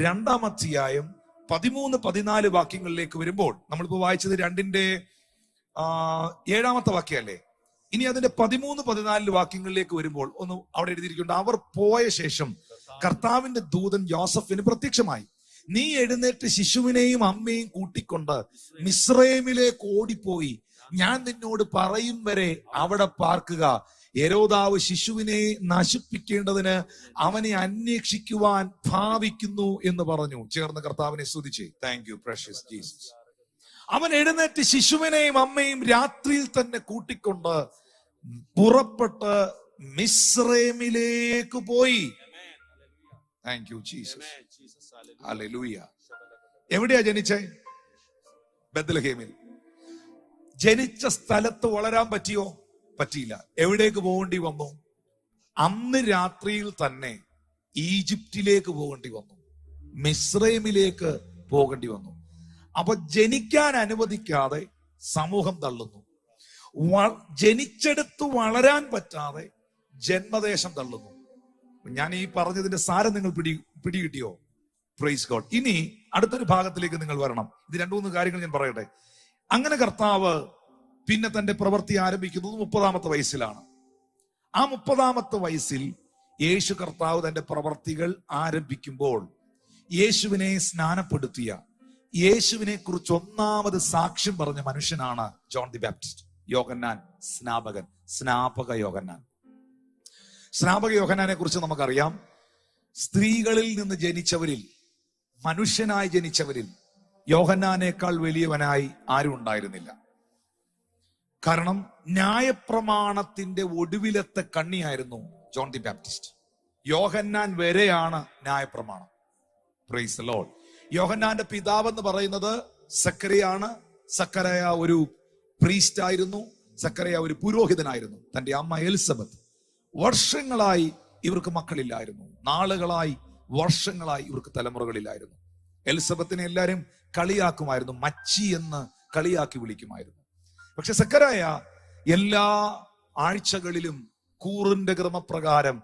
2-ാം അധ്യായം 13-14 വാക്യങ്ങളിലേക്ക് വരുമ്പോൾ, നമ്മളിപ്പോ വായിച്ചത് 2-ന്റെ-7 വാക്യമല്ലേ? ഇനി അതിന്റെ 13-14 വാക്യങ്ങളിലേക്ക് വരുമ്പോൾ ഒന്ന് അവിടെ എഴുതിയിരിക്കുന്നുണ്ട്, അവർ പോയ ശേഷം കർത്താവിന്റെ ദൂതൻ യോസഫിന് പ്രത്യക്ഷമായി. നീ എഴുന്നേറ്റ് ശിശുവിനെയും അമ്മയും കൂട്ടിക്കൊണ്ട് മിസ്രൈമിലേക്ക് ഓടിപ്പോയി, ഞാൻ നിന്നോട് പറയും വരെ അവിടെ പാർക്കുക, ഹെരോദാവ് ശിശുവിനെ നശിപ്പിക്കേണ്ടതിന് അവനെ അന്വേഷിക്കുവാൻ ഭാവിക്കുന്നു എന്ന് പറഞ്ഞു. ചേർന്ന് കർത്താവിനെ സ്തുതിച്ചേ. Thank you precious Jesus. അവൻ എഴുന്നേറ്റ് ശിശുവിനെയും അമ്മയും രാത്രിയിൽ തന്നെ കൂട്ടിക്കൊണ്ട് പുറപ്പെട്ട് മിസ്രൈമിലേക്ക് പോയി. Thank you Jesus. ഹല്ലേലൂയ. എവിടെയാ ജനിച്ചേ? ബത്ലഹേമിൽ. ജനിച്ച സ്ഥലത്ത് വളരാൻ പറ്റിയോ? പറ്റിയില്ല. എവിടേക്ക് പോകേണ്ടി വന്നു? അന്ന് രാത്രിയിൽ തന്നെ ഈജിപ്തിലേക്ക് പോകേണ്ടി വന്നു, മിസ്രൈമിലേക്ക് പോകേണ്ടി വന്നു. അപ്പൊ ജനിക്കാൻ അനുവദിക്കാതെ സമൂഹം തള്ളുന്നു. ജനിച്ചെടുത്ത് വളരാൻ പറ്റാതെ ജന്മദേശം തള്ളുന്നു. ഞാൻ ഈ പറഞ്ഞതിന്റെ സാരം നിങ്ങൾ പിടികിട്ടിയോ? Praise God. ഇനി അടുത്തൊരു ഭാഗത്തിലേക്ക് നിങ്ങൾ വരണം. ഇത് 2-3 കാര്യങ്ങൾ ഞാൻ പറയട്ടെ. അങ്ങനെ കർത്താവ് പിന്നെ തന്റെ പ്രവൃത്തി ആരംഭിക്കുന്നത് 30-ാമത്തെ വയസ്സിലാണ്. ആ 30-ാമത്തെ വയസ്സിൽ യേശു കർത്താവ് തന്റെ പ്രവർത്തികൾ ആരംഭിക്കുമ്പോൾ യേശുവിനെ സ്നാനപ്പെടുത്തിയ, യേശുവിനെ കുറിച്ച് ഒന്നാമത് സാക്ഷ്യം പറഞ്ഞ മനുഷ്യനാണ് ജോൺ ദി ബാപ്റ്റിസ്റ്റ്, യോഹന്നാൻ സ്നാപകൻ, സ്നാപക യോഹന്നാൻ. സ്നാപക യോഹന്നാനെ കുറിച്ച് നമുക്കറിയാം. സ്ത്രീകളിൽ നിന്ന് ജനിച്ചവരിൽ, മനുഷ്യനായി ജനിച്ചവരിൽ യോഹന്നാനേക്കാൾ വലിയവനായി ആരും ഉണ്ടായിരുന്നില്ല. കാരണം ന്യായപ്രമാണത്തിന്റെ ഒടുവിലത്തെ കണ്ണിയായിരുന്നു ജോൺ ദി ബാപ്റ്റിസ്റ്റ്. യോഹന്നാൻ വരെയാണ് ന്യായപ്രമാണം. Praise the Lord. യോഹന്നാന്റെ പിതാവെന്ന് പറയുന്നത് സക്കറിയാണ്. സക്കറിയ ഒരു പ്രീസ്റ്റ് ആയിരുന്നു. സക്കറിയ ഒരു പുരോഹിതനായിരുന്നു. തന്റെ അമ്മ എലിസബത്ത്. വർഷങ്ങളായി ഇവർക്ക് മക്കളില്ലായിരുന്നു. നാളുകളായി, വർഷങ്ങളായി ഇവർക്ക് തലമുറകളില്ലായിരുന്നു. എലിസബത്തിനെ എല്ലാരും കളിയാക്കുമായിരുന്നു, മച്ചി എന്ന് കളിയാക്കി വിളിക്കുമായിരുന്നു. പക്ഷെ സക്കരായ എല്ലാ ആഴ്ചകളിലും കൂറിന്റെ ക്രമപ്രകാരം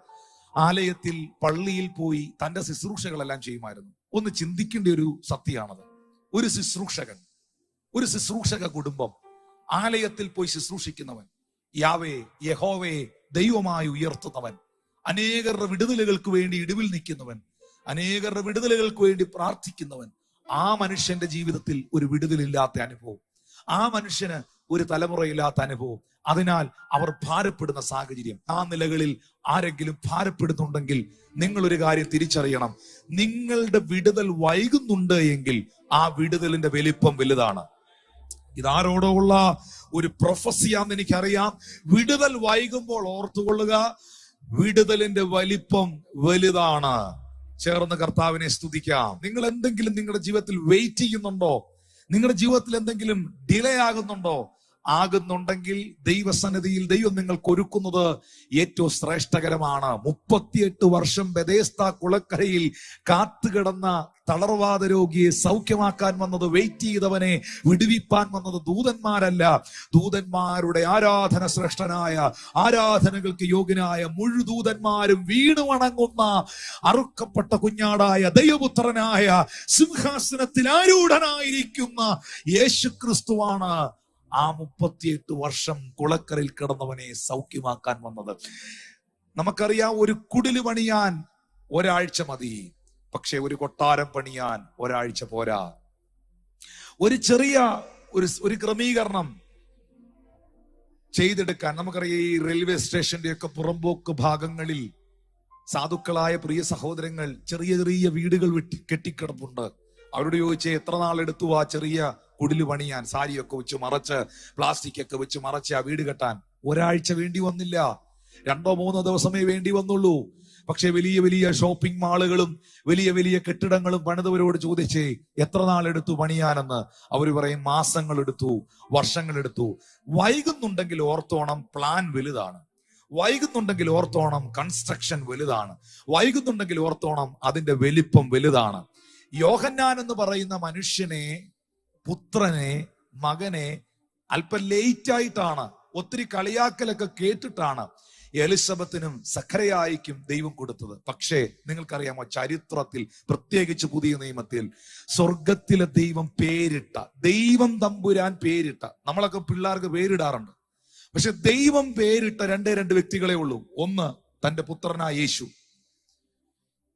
ആലയത്തിൽ, പള്ളിയിൽ പോയി തന്റെ ശുശ്രൂഷകളെല്ലാം ചെയ്യുമായിരുന്നു. ഒന്ന് ചിന്തിക്കേണ്ട ഒരു സത്യമാണത്. ഒരു ശുശ്രൂഷക കുടുംബം ആലയത്തിൽ പോയി ശുശ്രൂഷിക്കുന്നവൻ, യാവേ യഹോവയെ ദൈവമായി ഉയർത്തുന്നവൻ, അനേകരുടെ വിടുതലുകൾക്ക് വേണ്ടി ഇടിവിൽ നിൽക്കുന്നവൻ, അനേകരുടെ വിടുതലുകൾക്ക് വേണ്ടി പ്രാർത്ഥിക്കുന്നവൻ, ആ മനുഷ്യന്റെ ജീവിതത്തിൽ ഒരു വിടുതലില്ലാത്ത അനുഭവം, ആ മനുഷ്യന് ഒരു തലമുറയില്ലാത്ത അനുഭവം. അതിനാൽ അവർ ഭാരപ്പെടുന്ന സാഹചര്യം. ആ നിലകളിൽ ആരെങ്കിലും ഭാരപ്പെടുന്നുണ്ടെങ്കിൽ നിങ്ങൾ ഒരു കാര്യം തിരിച്ചറിയണം. നിങ്ങളുടെ വിടുതൽ വൈകുന്നുണ്ട് എങ്കിൽ ആ വിടുതലിന്റെ വലിപ്പം വലുതാണ്. ഇതാരോടോ ഉള്ള ഒരു പ്രൊഫസിയാന്ന് എനിക്കറിയാം. വിടുതൽ വൈകുമ്പോൾ ഓർത്തുകൊള്ളുക, വിടുതലിന്റെ വലിപ്പം വലുതാണ്. ചേർന്ന് കർത്താവിനെ സ്തുതിക്കാം. നിങ്ങൾ എന്തെങ്കിലും നിങ്ങളുടെ ജീവിതത്തിൽ വെയിറ്റ് ചെയ്യുന്നുണ്ടോ? നിങ്ങളുടെ ജീവിതത്തിൽ എന്തെങ്കിലും ഡിലേ ആകുന്നുണ്ടെങ്കിൽ ദൈവസന്നിധിയിൽ ദൈവം നിങ്ങൾക്ക് ഒരുക്കുന്നത് ഏറ്റവും ശ്രേഷ്ഠകരമാണ്. 38 വർഷം ബെഥേസ്ദാ കുളക്കരയിൽ കാത്തുകിടന്ന തളർവാദ രോഗിയെ സൗഖ്യമാക്കാൻ വന്നത്, വെയിറ്റ് ചെയ്തവനെ വിടുവിപ്പാൻ വന്നത് ദൂതന്മാരല്ല. ദൂതന്മാരുടെ ആരാധന ശ്രേഷ്ഠനായ, ആരാധനകൾക്ക് യോഗ്യനായ മുഴുദൂതന്മാരും വീണു വണങ്ങുന്ന അറുക്കപ്പെട്ട കുഞ്ഞാടായ ദൈവപുത്രനായ സിംഹാസനത്തിൽ ആരൂഢനായിരിക്കുന്ന യേശുക്രിസ്തുവാണ് ആ 38 വർഷം കുളക്കരയിൽ കിടന്നവനെ സൗഖ്യമാക്കാൻ വന്നത്. നമുക്കറിയാം, ഒരു കുടില് പണിയാൻ ഒരാഴ്ച മതി, പക്ഷെ ഒരു കൊട്ടാരം പണിയാൻ ഒരാഴ്ച പോരാ. ഒരു ചെറിയ ഒരു ക്രമീകരണം ചെയ്തെടുക്കാൻ നമുക്കറിയാം. ഈ റെയിൽവേ സ്റ്റേഷന്റെ ഒക്കെ പുറമ്പോക്ക് ഭാഗങ്ങളിൽ സാധുക്കളായ പ്രിയ സഹോദരങ്ങൾ ചെറിയ ചെറിയ വീടുകൾ കെട്ടിക്കിടപ്പുണ്ട്. അവരോട് ചോദിച്ചേ എത്ര നാളെടുത്തു ആ ചെറിയ കുടില് പണിയാൻ? സാരിയൊക്കെ വെച്ച് മറച്ച്, പ്ലാസ്റ്റിക് ഒക്കെ വെച്ച് മറച്ച് ആ വീട് കെട്ടാൻ ഒരാഴ്ച വേണ്ടി വന്നില്ല, 2-3 ദിവസമേ വേണ്ടി വന്നുള്ളൂ. പക്ഷെ വലിയ വലിയ ഷോപ്പിംഗ് മാളുകളും വലിയ വലിയ കെട്ടിടങ്ങളും പണിതവരോട് ചോദിച്ചേ എത്ര നാളെടുത്തു പണിയാനെന്ന്. അവർ പറയും മാസങ്ങളെടുത്തു, വർഷങ്ങളെടുത്തു. വൈകുന്നുണ്ടെങ്കിൽ ഓർത്തോണം, പ്ലാൻ വലുതാണ്. വൈകുന്നുണ്ടെങ്കിൽ ഓർത്തോണം, കൺസ്ട്രക്ഷൻ വലുതാണ്. വൈകുന്നുണ്ടെങ്കിൽ ഓർത്തോണം, അതിന്റെ വലിപ്പം വലുതാണ്. യോഹന്നാൻ എന്ന് പറയുന്ന മനുഷ്യനെ, പുത്രനെ, മകനെ അല്പം ലേറ്റ് ആയിട്ടാണ്, ഒത്തിരി കളിയാക്കലൊക്കെ കേട്ടിട്ടാണ് എലിസബത്തിനും സഖറിയായിക്കും ദൈവം കൊടുത്തത്. പക്ഷേ നിങ്ങൾക്കറിയാമോ, ചരിത്രത്തിൽ പ്രത്യേകിച്ച് പുതിയ നിയമത്തിൽ സ്വർഗത്തിലെ ദൈവം പേരിട്ട, ദൈവം തമ്പുരാൻ പേരിട്ട, നമ്മളൊക്കെ പിള്ളേർക്ക് പേരിടാറുണ്ട്, പക്ഷെ ദൈവം പേരിട്ട 2 വ്യക്തികളെ ഉള്ളൂ. ഒന്ന് തന്റെ പുത്രനായ യേശു.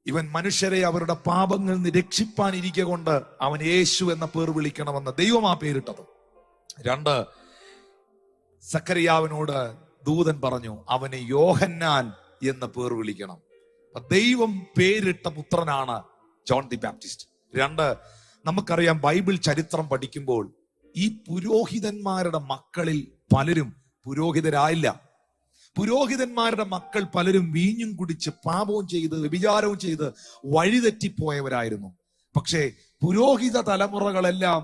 ഇവൻ മനുഷ്യരെ അവരുടെ പാപങ്ങളിൽ നിന്ന് രക്ഷിപ്പാനിരിക്കെ കൊണ്ട് അവൻ യേശു എന്ന പേർ വിളിക്കണമെന്ന് ദൈവം ആ പേരിട്ടത്. 2, സക്കറിയാവിനോട് ദൂതൻ പറഞ്ഞു, അവനെ യോഹന്നാൻ എന്ന പേർ വിളിക്കണം. ദൈവം പേരിട്ട പുത്രനാണ് ജോൺ ദി ബാപ്റ്റിസ്റ്റ്. 2, നമുക്കറിയാം ബൈബിൾ ചരിത്രം പഠിക്കുമ്പോൾ ഈ പുരോഹിതന്മാരുടെ മക്കളിൽ പലരും പുരോഹിതരായില്ല. പുരോഹിതന്മാരുടെ മക്കൾ പലരും വീഞ്ഞും കുടിച്ച് പാപവും ചെയ്ത് വ്യഭിചാരവും ചെയ്ത് വഴിതെറ്റിപ്പോയവരായിരുന്നു. പക്ഷേ പുരോഹിത തലമുറകളെല്ലാം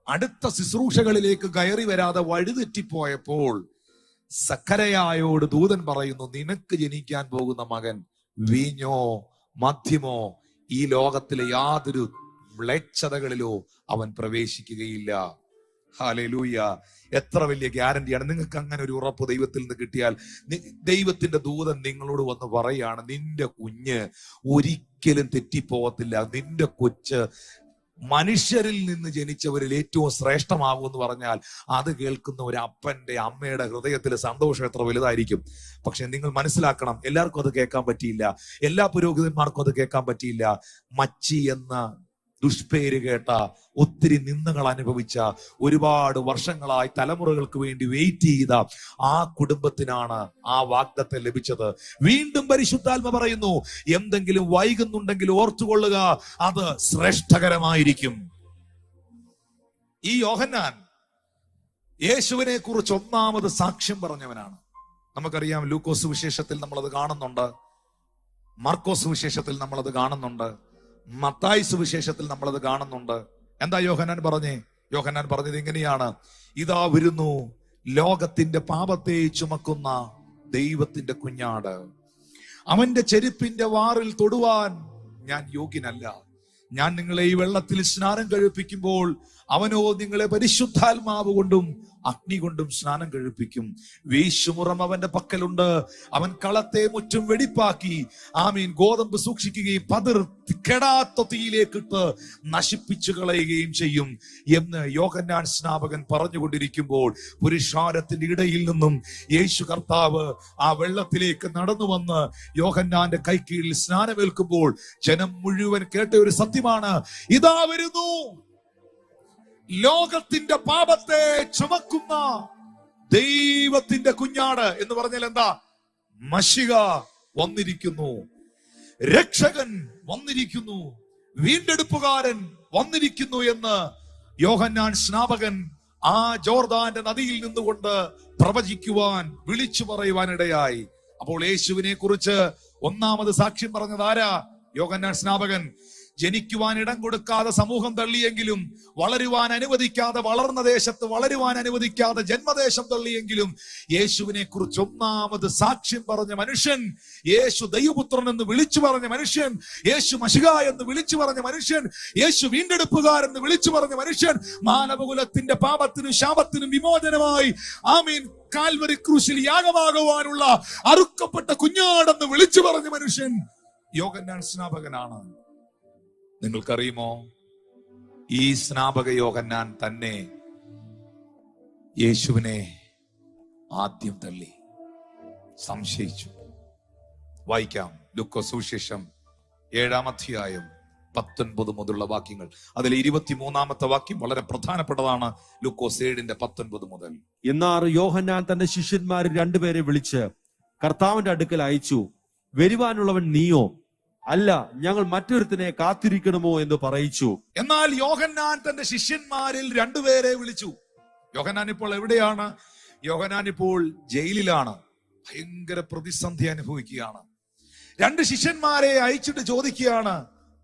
അടുത്ത ശുശ്രൂഷകളിലേക്ക് കയറി വരാതെ വഴിതെറ്റിപ്പോയപ്പോൾ സക്കരയായോട് ദൂതൻ പറയുന്നു, നിനക്ക് ജനിക്കാൻ പോകുന്ന മകൻ വീഞ്ഞോ മദ്യമോ ഈ ലോകത്തിലെ യാതൊരു മ്ലേച്ഛതകളിലോ അവൻ പ്രവേശിക്കുകയില്ല. ഹല്ലേലൂയ! എത്ര വലിയ ഗ്യാരണ്ടിയാണ്. നിങ്ങൾക്ക് അങ്ങനെ ഒരു ഉറപ്പ് ദൈവത്തിൽ നിന്ന് കിട്ടിയാൽ, ദൈവത്തിന്റെ ദൂതൻ നിങ്ങളോട് വന്ന് പറയാണ്, നിന്റെ കുഞ്ഞ് ഒരിക്കലും തെറ്റിപ്പോകത്തില്ല. നിന്റെ കൊച്ച് മനുഷ്യരിൽ നിന്ന് ജനിച്ചവരിൽ ഏറ്റവും ശ്രേഷ്ഠമാകും എന്ന് പറഞ്ഞാൽ അത് കേൾക്കുന്ന ഒരു അപ്പന്റെ അമ്മയുടെ ഹൃദയത്തിൽ സന്തോഷം എത്ര വലുതായിരിക്കും. പക്ഷെ നിങ്ങൾ മനസ്സിലാക്കണം, എല്ലാവർക്കും അത് കേൾക്കാൻ പറ്റിയില്ല. എല്ലാ പുരോഹിതന്മാർക്കും അത് കേൾക്കാൻ പറ്റിയില്ല. മച്ചി എന്ന ദുഷ്പേര് കേട്ട, ഒത്തിരി നിന്ദകൾ അനുഭവിച്ച, ഒരുപാട് വർഷങ്ങളായി തലമുറകൾക്ക് വേണ്ടി വെയിറ്റ് ചെയ്ത ആ കുടുംബത്തിനാണ് ആ വാഗ്ദത്തം ലഭിച്ചത്. വീണ്ടും പരിശുദ്ധാത്മ പറയുന്നു, എന്തെങ്കിലും വൈകുന്നുണ്ടെങ്കിൽ ഓർത്തുകൊള്ളുക, അത് ശ്രേഷ്ഠകരമായിരിക്കും. ഈ യോഹന്നാൻ യേശുവിനെ കുറിച്ച് ഒന്നാമത് സാക്ഷ്യം പറഞ്ഞവനാണ്. നമുക്കറിയാം, ലൂക്കോസ് സുവിശേഷത്തിൽ നമ്മളത് കാണുന്നുണ്ട്, മാർക്കോസ് സുവിശേഷത്തിൽ നമ്മളത് കാണുന്നുണ്ട്, മത്തായി സുവിശേഷത്തിൽ നമ്മളത് കാണുന്നുണ്ട്. എന്താ യോഹന്നാൻ പറഞ്ഞേ? യോഹന്നാൻ പറഞ്ഞത് ഇങ്ങനെയാണ്, ഇതാ വരുന്നു ലോകത്തിന്റെ പാപത്തെ ചുമക്കുന്ന ദൈവത്തിന്റെ കുഞ്ഞാട്. അവന്റെ ചെരുപ്പിന്റെ വാറിൽ തൊടുവാൻ ഞാൻ യോഗ്യനല്ല. ഞാൻ നിങ്ങളെ ഈ വെള്ളത്തിൽ സ്നാനം കഴിപ്പിക്കുമ്പോൾ അവനോ നിങ്ങളെ പരിശുദ്ധാത്മാവ് കൊണ്ടും അഗ്നി കൊണ്ടും സ്നാനം കഴിപ്പിക്കും. വീശുമുറം അവന്റെ പക്കലുണ്ട്. അവൻ കളത്തെ മുറ്റും വെടിപ്പാക്കി ഗോതമ്പ് സൂക്ഷിക്കുകയും പതിർ കെടാത്ത തീയിലേക്കിട്ട് നശിപ്പിച്ചു കളയുകയും ചെയ്യും എന്ന് യോഹന്നാൻ സ്നാപകൻ പറഞ്ഞുകൊണ്ടിരിക്കുമ്പോൾ പുരുഷാരത്തിന്റെ ഇടയിൽ നിന്നും യേശു കർത്താവ് ആ വെള്ളത്തിലേക്ക് നടന്നു വന്ന് യോഹന്നാന്റെ കൈക്കീഴിൽ സ്നാനമേൽക്കുമ്പോൾ ജനം മുഴുവൻ കേട്ട ഒരു സത്യമാണ്, ഇതാ വരുന്നു ലോകത്തിന്റെ പാപത്തെ ചുമക്കുന്ന ദൈവത്തിന്റെ കുഞ്ഞാട്. എന്ന് പറഞ്ഞാൽ എന്താ? മശിഹ വന്നിരിക്കുന്നു, രക്ഷകൻ വന്നിരിക്കുന്നു, വീണ്ടെടുപ്പുകാരൻ വന്നിരിക്കുന്നു എന്ന് യോഹന്നാൻ സ്നാപകൻ ആ ജോർദാന്റെ നദിയിൽ നിന്നുകൊണ്ട് പ്രവചിക്കുവാൻ, വിളിച്ചു പറയുവാൻ ഇടയായി. അപ്പോൾ യേശുവിനെ കുറിച്ച് ഒന്നാമത് സാക്ഷ്യം പറഞ്ഞത് ആരാ? യോഹന്നാൻ സ്നാപകൻ. ജനിക്കുവാൻ ഇടം കൊടുക്കാതെ സമൂഹം തള്ളിയെങ്കിലും, വളരുവാൻ അനുവദിക്കാതെ വളർന്ന ദേശത്ത് വളരുവാൻ അനുവദിക്കാതെ ജന്മദേശം തള്ളിയെങ്കിലും യേശുവിനെ കുറിച്ച് ഒന്നാമത് സാക്ഷ്യം പറഞ്ഞ മനുഷ്യൻ, യേശു ദൈവപുത്രൻ എന്ന് വിളിച്ചു പറഞ്ഞ മനുഷ്യൻ, യേശു മശിഹ എന്ന് വിളിച്ചു പറഞ്ഞ മനുഷ്യൻ, യേശു വീണ്ടെടുപ്പുകാരൻ എന്ന് വിളിച്ചു പറഞ്ഞ മനുഷ്യൻ, മാനവകുലത്തിന്റെ പാപത്തിനും ശാപത്തിനും വിമോചനമായി കാൽവരി ക്രൂശിൽ യാഗമാകുവാനുള്ള അറുക്കപ്പെട്ട കുഞ്ഞാടെന്ന് വിളിച്ചു പറഞ്ഞ മനുഷ്യൻ യോഹന്നാൻ സ്നാപകനാണ്. നിങ്ങൾക്കറിയുമോ, ഈ സ്നാപക യോഹന്നാൻ തന്നെ യേശുവിനെ ആദ്യം തള്ളി, സംശയിച്ചു. വായിക്കാം ലൂക്കോസ് സുവിശേഷം 7-ാം അധ്യായം 19 മുതലുള്ള വാക്യങ്ങൾ. അതിൽ 23-ാമത്തെ വാക്യം വളരെ പ്രധാനപ്പെട്ടതാണ്. ലൂക്കോസ് 7:19 മുതൽ. എന്നാൽ യോഹന്നാൻ തന്റെ ശിഷ്യന്മാരിൽ 2 പേരെ വിളിച്ച് കർത്താവിന്റെ അടുക്കൽ അയച്ചു, വരുവാനുള്ളവൻ നീയോ, അല്ല ഞങ്ങൾ മറ്റൊരുത്തിനെ കാത്തിരിക്കണമോ എന്ന് പറയിച്ചു. എന്നാൽ യോഹന്നാൻ തന്റെ ശിഷ്യന്മാരിൽ 2 പേരെ വിളിച്ചു. യോഹന്നാൻ ഇപ്പോൾ എവിടെയാണ്? യോഹന്നാൻ ഇപ്പോൾ ജയിലിലാണ്. ഭയങ്കര പ്രതിസന്ധി അനുഭവിക്കുകയാണ്. 2 ശിഷ്യന്മാരെ അയച്ചിട്ട് ചോദിക്കുകയാണ്,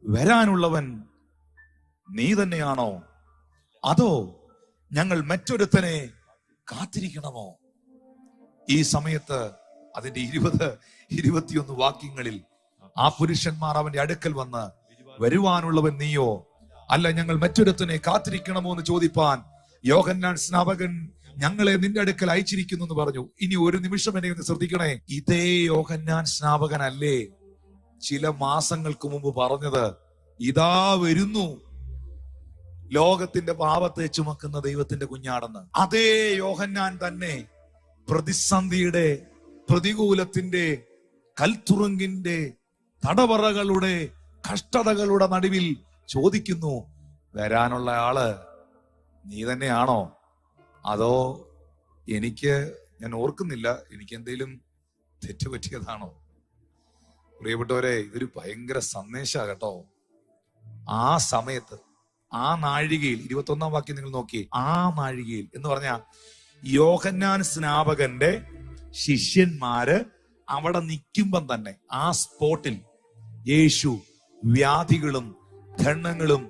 വരാനുള്ളവൻ നീ തന്നെയാണോ, അതോ ഞങ്ങൾ മറ്റൊരുത്തനെ കാത്തിരിക്കണമോ? ഈ സമയത്ത് അതിന്റെ 20-21 വാക്യങ്ങളിൽ ആ പുരുഷന്മാർ അവന്റെ അടുക്കൽ വന്ന്, വരുവാനുള്ളവൻ നീയോ, അല്ല ഞങ്ങൾ മറ്റൊരുത്തനെ കാത്തിരിക്കണമോ എന്ന് ചോദിപ്പാൻ യോഹന്നാൻ സ്നാപകൻ ഞങ്ങളെ നിന്റെ അടുക്കൽ അയച്ചിരിക്കുന്നു എന്ന് പറഞ്ഞു. ഇനി ഒരു നിമിഷം എന്നെ ഒന്ന് ശ്രദ്ധിക്കണേ. ഇതേ യോഹന്നാൻ സ്നാപകനല്ലേ ചില മാസങ്ങൾക്ക് മുമ്പ് പറഞ്ഞത്, ഇതാ വരുന്നു ലോകത്തിന്റെ പാപത്തെ ചുമക്കുന്ന ദൈവത്തിന്റെ കുഞ്ഞാടെന്ന്? അതേ യോഹന്നാൻ തന്നെ പ്രതിസന്ധിയുടെ, പ്രതികൂലത്തിന്റെ, കൽത്തുറുങ്കിന്റെ, തടവറകളുടെ, കഷ്ടതകളുടെ നടുവിൽ ചോദിക്കുന്നു, വരാനുള്ള ആള് നീ തന്നെയാണോ, അതോ എനിക്ക് ഞാൻ ഓർക്കുന്നില്ല, എനിക്ക് എന്തെങ്കിലും തെറ്റുപറ്റിയതാണോ? പ്രിയപ്പെട്ടവരെ, ഇതൊരു ഭയങ്കര സന്ദേശമാണ് കേട്ടോ. ആ സമയത്ത്, ആ നാഴികയിൽ, 21-ാം വാക്യം നിങ്ങൾ നോക്കി, ആ നാഴികയിൽ എന്ന് പറഞ്ഞ യോഹന്നാൻ സ്നാപകന്റെ ശിഷ്യന്മാര് അവിടെ നിൽക്കുമ്പം തന്നെ ആ സ്പോട്ടിൽ യേശു വ്യാധികളും ധണ്ണങ്ങളും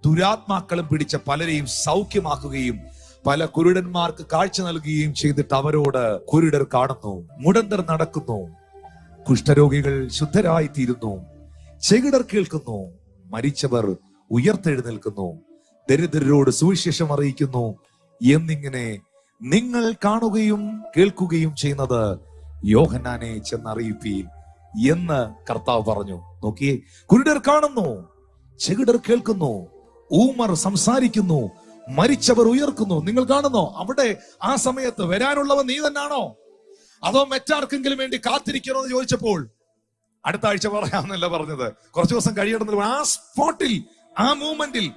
ദുരാത്മാക്കളും പിടിച്ച പലരെയും സൗഖ്യമാക്കുകയും പല കുരുടന്മാർക്ക് കാഴ്ച നൽകുകയും ചെയ്തിട്ട് അവരോട്, കുരുടർ കാണുന്നു, മുടന്തർ നടക്കുന്നു, കുഷ്ഠരോഗികൾ ശുദ്ധരായി തീരുന്നു, ചെകിടർ കേൾക്കുന്നു, മരിച്ചവർ ഉയർത്തെഴുന്നേൽക്കുന്നു, ദരിദ്രരോട് സുവിശേഷം അറിയിക്കുന്നു എന്നിങ്ങനെ നിങ്ങൾ കാണുകയും കേൾക്കുകയും ചെയ്യുന്നത് യോഹന്നാനെ ചെന്നറിയിപ്പീൻ എന്ന് കർത്താവ് പറഞ്ഞു. നോക്കിയേ, കുരുടർ കാണുന്നു, ചെകിടർ കേൾക്കുന്നു, ഊമർ സംസാരിക്കുന്നു, മരിച്ചവർ ഉയർക്കുന്നു. നിങ്ങൾ കാണുന്നോ? അവിടെ ആ സമയത്ത് വരാനുള്ളവൻ നീ തന്നെയാണോ, അതോ മറ്റാർക്കെങ്കിലും വേണ്ടി കാത്തിരിക്കണോ എന്ന് ചോദിച്ചപ്പോൾ അടുത്ത ആഴ്ച പറയാമെന്നല്ല പറഞ്ഞത്, കുറച്ചു ദിവസം കഴിയണമെന്ന്. ആ സ്പോട്ടിൽ, ആ മൂമെന്റിൽ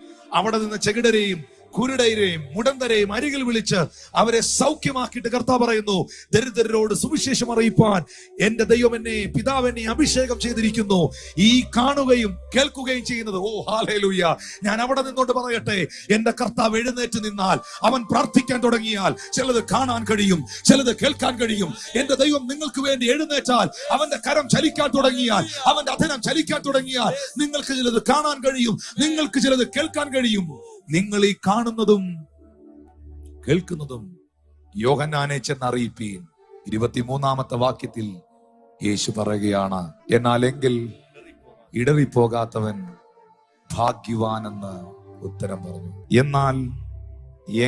അവിടെ നിന്ന് ചെകിടരെയും കുരുടരെയും മുടന്തരെയും അരികിൽ വിളിച്ച് അവരെ സൗഖ്യമാക്കിയിട്ട് കർത്താവ് പറയുന്നു, ദരിദ്രരോട് സുവിശേഷം അറിയിപ്പാൻ എന്റെ ദൈവം എന്നെ, പിതാവ് എന്നെ അഭിഷേകം ചെയ്തിരിക്കുന്നു. ഈ കാണുകയും കേൾക്കുകയും ചെയ്യുന്നത്, ഓ ഹല്ലേലൂയ. ഞാൻ അവിടെ നിന്നോണ്ട് പറയട്ടെ, എന്റെ കർത്താവ് എഴുന്നേറ്റ് നിന്നാൽ, അവൻ പ്രാർത്ഥിക്കാൻ തുടങ്ങിയാൽ ചിലത് കാണാൻ കഴിയും, ചിലത് കേൾക്കാൻ കഴിയും. എന്റെ ദൈവം നിങ്ങൾക്ക് വേണ്ടി എഴുന്നേറ്റാൽ, അവന്റെ കരം ചലിക്കാൻ തുടങ്ങിയാൽ, അവന്റെ അധരം ചലിക്കാൻ തുടങ്ങിയാൽ, നിങ്ങൾക്ക് ചിലത് കാണാൻ കഴിയും, നിങ്ങൾക്ക് ചിലത് കേൾക്കാൻ കഴിയും. നിങ്ങൾ ഈ കാണുന്നതും കേൾക്കുന്നതും യോഹന്നാനെ ചെന്നറിയിപ്പീൻ. 23-ാമത്തെ വാക്യത്തിൽ യേശു പറയുകയാണ്, എന്നാലെങ്കിൽ ഇടറിപ്പോകാത്തവൻ ഭാഗ്യവാനെന്ന് ഉത്തരം പറഞ്ഞു. എന്നാൽ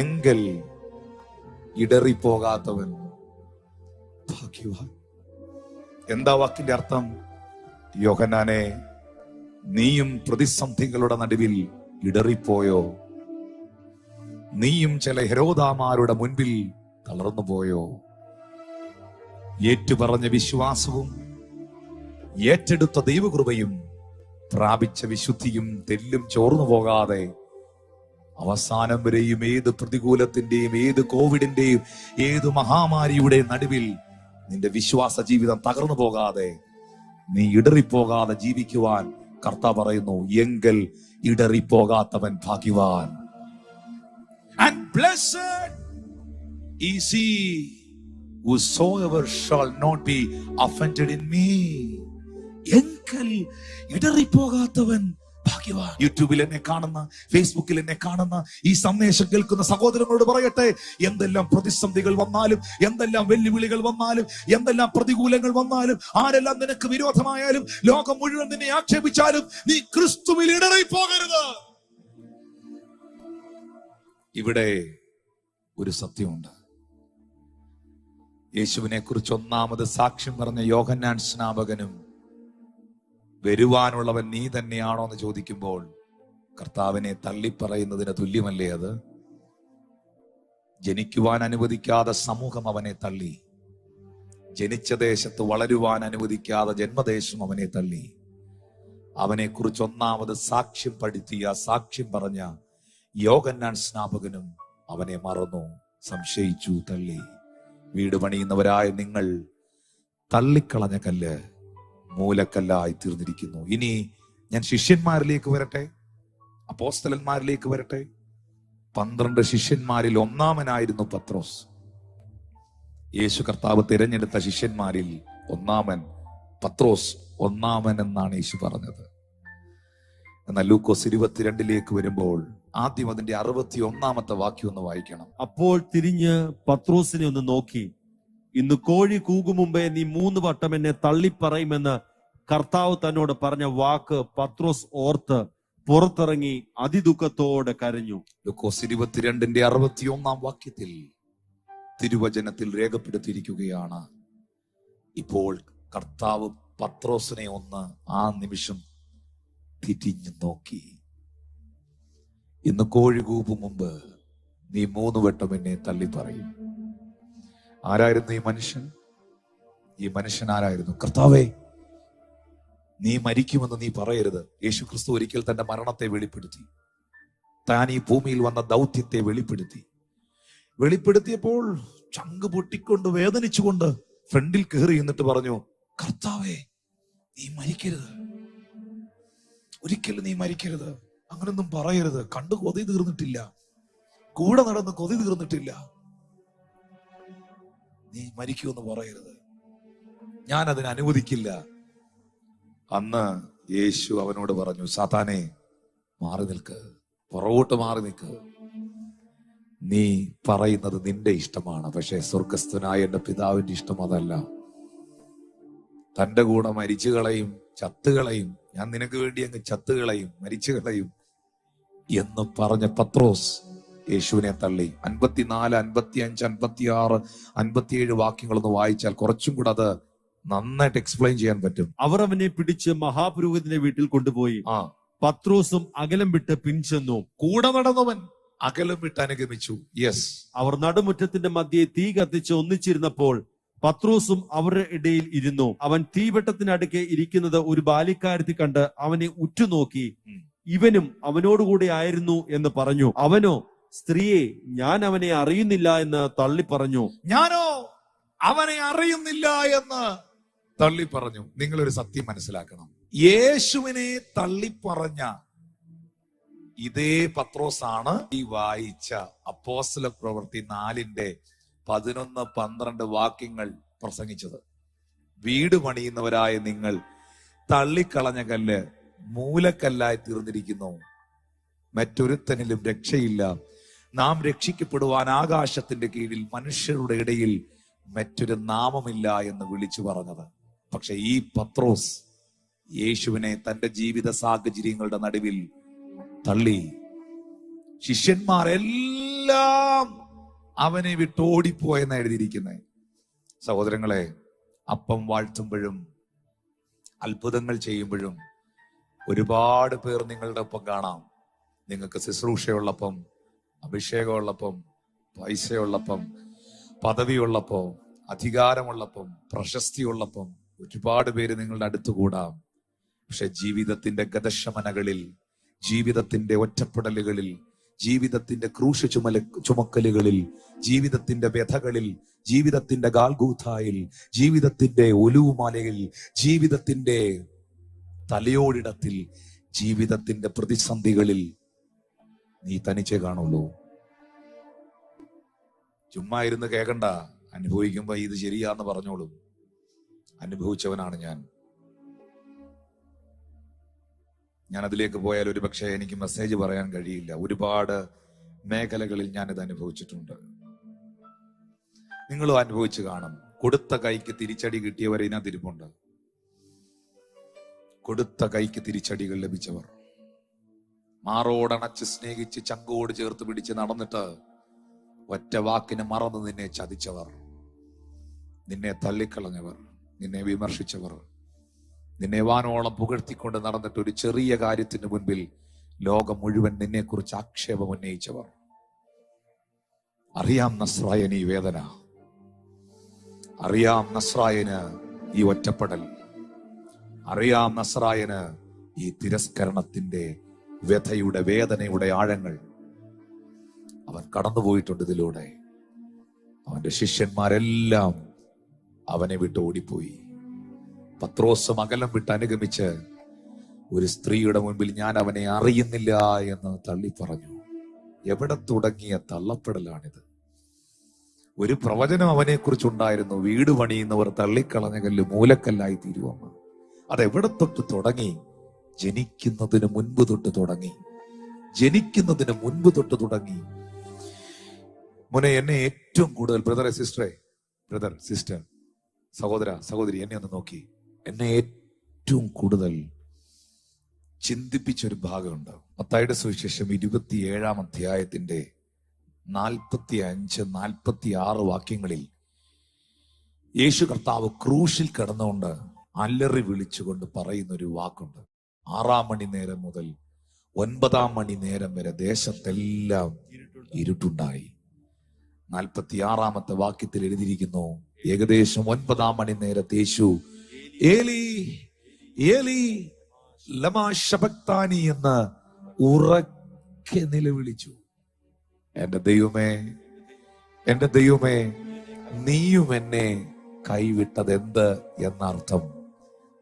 എങ്കിൽ ഇടറിപ്പോകാത്തവൻ ഭാഗ്യവാൻ. എന്താ വാക്കിന്റെ അർത്ഥം? യോഹന്നാനെ, നീയും പ്രതിസന്ധികളുടെ നടുവിൽ ഇടറിപ്പോയോ? നീയും ചില ഹെരോദാമാരുടെ മുൻപിൽ തളർന്നു പോയോ? ഏറ്റുപറഞ്ഞ വിശ്വാസവും ഏറ്റെടുത്ത ദൈവകൃപയും പ്രാപിച്ച വിശുദ്ധിയും തെല്ലും ചോർന്നു പോകാതെ അവസാനം വരെയും ഏത് പ്രതികൂലത്തിന്റെയും, ഏത് കോവിഡിന്റെയും, ഏത് മഹാമാരിയുടെ നടുവിൽ നിന്റെ വിശ്വാസ ജീവിതം തകർന്നു പോകാതെ, നീ ഇടറിപ്പോകാതെ ജീവിക്കുവാൻ കർത്താവ് പറയുന്നു, എങ്കിൽ ഇടറിപ്പോകാത്തവൻ ഭാഗ്യവാൻ. And blessed is he whosoever shall not be offended in me. എങ്കിൽ ഇടറിപ്പോകാത്തവൻ ഭാഗ്യവാൻ. യൂട്യൂബിൽ എന്നെ കാണുന്ന, ഫേസ്ബുക്കിൽ എന്നെ കാണുന്ന, ഈ സന്ദേശം കേൾക്കുന്ന സഹോദരങ്ങളോട് പറയട്ടെ, എന്തെല്ലാം പ്രതിസന്ധികൾ വന്നാലും, എന്തെല്ലാം വെല്ലുവിളികൾ വന്നാലും, എന്തെല്ലാം പ്രതികൂലങ്ങൾ വന്നാലും, ആരെല്ലാം നിനക്ക് വിരോധമായാലും, ലോകം മുഴുവൻ നിന്നെ ആക്ഷേപിച്ചാലും, നീ ക്രിസ്തുവിൽ ഇടറിപ്പോകരുത്. ഇവിടെ ഒരു സത്യമുണ്ട്. യേശുവിനെ കുറിച്ച് ഒന്നാമത് സാക്ഷ്യം പറഞ്ഞ യോഹന്നാൻ സ്നാപകനും വരുവാനുള്ളവൻ നീ തന്നെയാണോ എന്ന് ചോദിക്കുമ്പോൾ കർത്താവിനെ തള്ളിപ്പറയുന്നതിന് തുല്യമല്ലേ അത്? ജനിക്കുവാൻ അനുവദിക്കാതെ സമൂഹം അവനെ തള്ളി, ജനിച്ച ദേശത്ത് വളരുവാൻ അനുവദിക്കാതെ ജന്മദേശം അവനെ തള്ളി. അവനെ കുറിച്ച് ഒന്നാമത് സാക്ഷ്യം പഠിത്തിയ, സാക്ഷ്യം പറഞ്ഞ യോഹന്നാൻ സ്നാപകനും അവനെ മറന്നു, സംശയിച്ചു, തള്ളി. വീട് പണിയുന്നവരായ നിങ്ങൾ തള്ളിക്കളഞ്ഞ കല്ല് മൂലക്കല്ലായി തീർന്നിരിക്കുന്നു. ഇനി ഞാൻ ശിഷ്യന്മാരിലേക്ക് വരട്ടെ, അപ്പോസ്തലന്മാരിലേക്ക് വരട്ടെ. 12 ശിഷ്യന്മാരിൽ ഒന്നാമനായിരുന്നു പത്രോസ്. യേശു കർത്താവ് തിരഞ്ഞെടുത്ത ശിഷ്യന്മാരിൽ ഒന്നാമൻ പത്രോസ്, ഒന്നാമൻ എന്നാണ് യേശു പറഞ്ഞത്. എന്നാൽ ലൂക്കോസ് 22 വരുമ്പോൾ ആദ്യം അതിന്റെ 61-ാമത്തെ വാക്യം ഒന്ന് വായിക്കണം. അപ്പോൾ തിരിഞ്ഞ് പത്രോസിനെ ഒന്ന് നോക്കി, ഇന്ന് കോഴി കൂകും മുമ്പേ നീ 3 വട്ടം എന്നെ തള്ളിപ്പറയുമെന്ന് കർത്താവ് തന്നോട് പറഞ്ഞ വാക്ക് പത്രോസ് ഓർത്ത് പുറത്തിറങ്ങി അതിദുഃഖത്തോടെ കരഞ്ഞു. ലൂക്കോസ് 22 61-ാം വാക്യത്തിൽ തിരുവചനത്തിൽ രേഖപ്പെടുത്തിയിരിക്കുകയാണ്, ഇപ്പോൾ കർത്താവ് പത്രോസിനെ ഒന്ന് ആ നിമിഷം തിരിഞ്ഞു നോക്കി. ഇന്ന് കോഴി കൂപ്പും മുമ്പ് നീ 3 വട്ടം എന്നെ തള്ളി പറയും. ആരായിരുന്നു ഈ മനുഷ്യൻ? ഈ മനുഷ്യൻ ആരായിരുന്നു? കർത്താവേ, നീ മരിക്കുമെന്ന് നീ പറയരുത്. യേശു ക്രിസ്തു ഒരിക്കൽ തന്റെ മരണത്തെ വെളിപ്പെടുത്തി, താൻ ഈ ഭൂമിയിൽ വന്ന ദൗത്യത്തെ വെളിപ്പെടുത്തി. വെളിപ്പെടുത്തിയപ്പോൾ ചങ്ക് പൊട്ടിക്കൊണ്ട് വേദനിച്ചുകൊണ്ട് ഫ്രണ്ടിൽ കയറി എന്നിട്ട് പറഞ്ഞു, കർത്താവേ, നീ മരിക്കരുത്, ഒരിക്കലും നീ മരിക്കരുത്, അങ്ങനൊന്നും പറയരുത്. കണ്ടു കൊതി തീർന്നിട്ടില്ല, കൂടെ നടന്ന് കൊതി തീർന്നിട്ടില്ല, നീ മരിക്കുമെന്ന് പറയരുത്, ഞാൻ അതിന് അനുവദിക്കില്ല. അന്ന് യേശു അവനോട് പറഞ്ഞു, സാത്താനെ, മാറി നിൽക്ക്, പുറകോട്ട് മാറി നിൽക്ക്. നീ പറയുന്നത് നിന്റെ ഇഷ്ടമാണ്, പക്ഷെ സ്വർഗസ്ഥനായ എന്റെ പിതാവിന്റെ ഇഷ്ടം അതല്ല. തന്റെ കൂടെ മരിച്ചുകളയും ചത്തുകളയും, ഞാൻ നിനക്ക് വേണ്ടി അങ്ങ് ചത്തുകളയും മരിച്ചുകളയും എന്ന് പറഞ്ഞ പത്രോസ് യേശുവിനെ തള്ളി. 54, 55, 56, 57 വാക്യങ്ങളൊന്ന് വായിച്ചാൽ കുറച്ചും കൂടെ അത് നന്നായിട്ട് എക്സ്പ്ലെയിൻ ചെയ്യാൻ പറ്റും. അവർ അവനെ പിടിച്ച് മഹാപുരോഹിതന്റെ വീട്ടിൽ കൊണ്ടുപോയി. പത്രോസും അകലം വിട്ട് പിൻചെന്നു. കൂടെ നടന്നവൻ അകലം വിട്ട് അനുഗമിച്ചു. യെസ്. അവർ നടുമുറ്റത്തിന്റെ മധ്യേ തീ കത്തിച്ച് ഒന്നിച്ചിരുന്നപ്പോൾ പത്രോസും അവരുടെ ഇടയിൽ ഇരുന്നു. അവൻ തീവെട്ടത്തിനടുക്കെ ഇരിക്കുന്നത് ഒരു ബാല്യക്കാരത്തി കണ്ട് അവനെ ഉറ്റുനോക്കി, ഇവനും അവനോടുകൂടെ ആയിരുന്നു എന്ന് പറഞ്ഞു. അവനോ, സ്ത്രീയെ, ഞാൻ അവനെ അറിയുന്നില്ല എന്ന് തള്ളി പറഞ്ഞു. ഞാനോ അവനെ അറിയുന്നില്ല എന്ന് തള്ളി പറഞ്ഞു. നിങ്ങളൊരു സത്യം മനസ്സിലാക്കണം. യേശുവിനെ തള്ളിപ്പറഞ്ഞ ഇതേ പത്രോസാണ് ഈ വായിച്ച അപ്പോസ്തല പ്രവൃത്തി 4:11-12 വാക്യങ്ങൾ പ്രസംഗിച്ചത്. വീട് പണിയുന്നവരായ നിങ്ങൾ തള്ളിക്കളഞ്ഞ കല്ല് മൂലക്കല്ലായി തീർന്നിരിക്കുന്നു, മറ്റൊരുത്തനിലും രക്ഷയില്ല, നാം രക്ഷിക്കപ്പെടുവാൻ ആകാശത്തിന്റെ കീഴിൽ മനുഷ്യരുടെ ഇടയിൽ മറ്റൊരു നാമമില്ല എന്ന് വിളിച്ചു പറഞ്ഞത്. പക്ഷെ ഈ പത്രോസ് യേശുവിനെ തന്റെ ജീവിത സാഹചര്യങ്ങളുടെ നടുവിൽ തള്ളി. ശിഷ്യന്മാരെല്ലാം അവനെ വിട്ടോടിപ്പോയെന്ന് എഴുതിയിരിക്കുന്നത്. സഹോദരങ്ങളെ, അപ്പം വാഴ്ത്തുമ്പോഴും അത്ഭുതങ്ങൾ ചെയ്യുമ്പോഴും ഒരുപാട് പേർ നിങ്ങളുടെ ഒപ്പം കാണാം. നിങ്ങൾക്ക് ശുശ്രൂഷയുള്ളപ്പം, അഭിഷേകമുള്ളപ്പം, പൈസയുള്ളപ്പം, പദവിയുള്ളപ്പം, അധികാരമുള്ളപ്പം, പ്രശസ്തിയുള്ളപ്പം ഒരുപാട് പേര് നിങ്ങളുടെ അടുത്ത് കൂടാം. പക്ഷെ ജീവിതത്തിന്റെ ഗതശമനകളിൽ, ജീവിതത്തിന്റെ ഒറ്റപ്പെടലുകളിൽ, ജീവിതത്തിന്റെ ക്രൂശ ചുമക്കലുകളിൽ, ജീവിതത്തിന്റെ വ്യഥകളിൽ, ജീവിതത്തിന്റെ ഗാൽഗൂഥായിൽ, ജീവിതത്തിന്റെ ഒലുവുമാലയിൽ, ജീവിതത്തിന്റെ തലയോടിടത്തിൽ, ജീവിതത്തിന്റെ പ്രതിസന്ധികളിൽ നീ തനിച്ചേ കാണുള്ളൂ. ചുമ്മാ ഇരുന്ന് കേൾക്കണ്ട, അനുഭവിക്കുമ്പോ ഇത് ശരിയാന്ന് പറഞ്ഞോളൂ. അനുഭവിച്ചവനാണ് ഞാൻ അതിലേക്ക് പോയാൽ ഒരു പക്ഷേ എനിക്ക് മെസ്സേജ് പറയാൻ കഴിയില്ല. ഒരുപാട് മേഖലകളിൽ ഞാനിത് അനുഭവിച്ചിട്ടുണ്ട്. നിങ്ങളും അനുഭവിച്ചു കാണും. കൊടുത്ത കൈക്ക് തിരിച്ചടി കിട്ടിയവർ ഇതിനകത്തിരിപ്പുണ്ട്. കൊടുത്ത കൈക്ക് തിരിച്ചടികൾ ലഭിച്ചവർ, മാറോടണച്ച് സ്നേഹിച്ച് ചങ്കോട് ചേർത്ത് പിടിച്ച് നടന്നിട്ട് ഒറ്റ വാക്കിന് മറന്ന് നിന്നെ ചതിച്ചവർ, നിന്നെ തള്ളിക്കളഞ്ഞവർ, നിന്നെ വിമർശിച്ചവർ, നിന്നെ വാനോളം പുകഴ്ത്തിക്കൊണ്ട് നടന്നിട്ട് ഒരു ചെറിയ കാര്യത്തിന് മുൻപിൽ ലോകം മുഴുവൻ നിന്നെക്കുറിച്ച് ആക്ഷേപം ഉന്നയിച്ചവർ. അറിയാം നസ്രായന് ഈ വേദന, അറിയാം നസ്രായന് ഈ ഒറ്റപ്പെടൽ, അറിയാം നസ്രായന് ഈ തിരസ്കരണത്തിന്റെ വ്യഥയുടെ വേദനയുടെ ആഴങ്ങൾ. അവൻ കടന്നുപോയിട്ടുണ്ട് ഇതിലൂടെ. അവന്റെ ശിഷ്യന്മാരെല്ലാം അവനെ വിട്ട് ഓടിപ്പോയി. പത്രോസ് അകലം വിട്ട് അനുഗമിച്ച് ഒരു സ്ത്രീയുടെ മുൻപിൽ ഞാൻ അവനെ അറിയുന്നില്ല എന്ന് തള്ളി പറഞ്ഞു. എവിടെ തുടങ്ങിയ തള്ളപ്പെടലാണിത്? ഒരു പ്രവചനം അവനെ കുറിച്ചുണ്ടായിരുന്നു, വീട് പണിയുന്നവർ തള്ളിക്കളഞ്ഞ കല്ല് മൂലക്കല്ലായി തീരുവെന്ന്. അതെവിടെ തൊട്ട് തുടങ്ങി? ജനിക്കുന്നതിന് മുൻപ് തൊട്ട് തുടങ്ങി. ജനിക്കുന്നതിന് മുൻപ് തൊട്ട് തുടങ്ങി. മോനെ, എന്നെ ഏറ്റവും കൂടുതൽ ബ്രദർ സിസ്റ്റർ, സഹോദര സഹോദരി, എന്നെ ഒന്ന് നോക്കി. എന്നെ ഏറ്റവും കൂടുതൽ ചിന്തിപ്പിച്ചൊരു ഭാഗമുണ്ട്. മത്തായിയുടെ സുവിശേഷം 27-ാം അധ്യായത്തിന്റെ 45-46 വാക്യങ്ങളിൽ യേശു കർത്താവ് ക്രൂശിൽ കിടന്നുകൊണ്ട് അലറി വിളിച്ചുകൊണ്ട് പറയുന്ന ഒരു വാക്കുണ്ട്. 6-ാം മണി നേരം മുതൽ 9-ാം മണി നേരം വരെ ദേശത്തെല്ലാം ഇരുട്ടുണ്ടായി. 46-ാമത്തെ വാക്യത്തിൽ എഴുതിയിരിക്കുന്നു, ഏകദേശം 9-ാം മണി നേരത്തെ യേശു ഏലി ഏലി ലമാ ശബക്താനി എന്ന് ഉറക്കെ നിലവിളിച്ചു. എന്റെ ദൈവമേ, എന്റെ ദൈവമേ, നീയും എന്നെ കൈവിട്ടതെന്ത് എന്നർത്ഥം.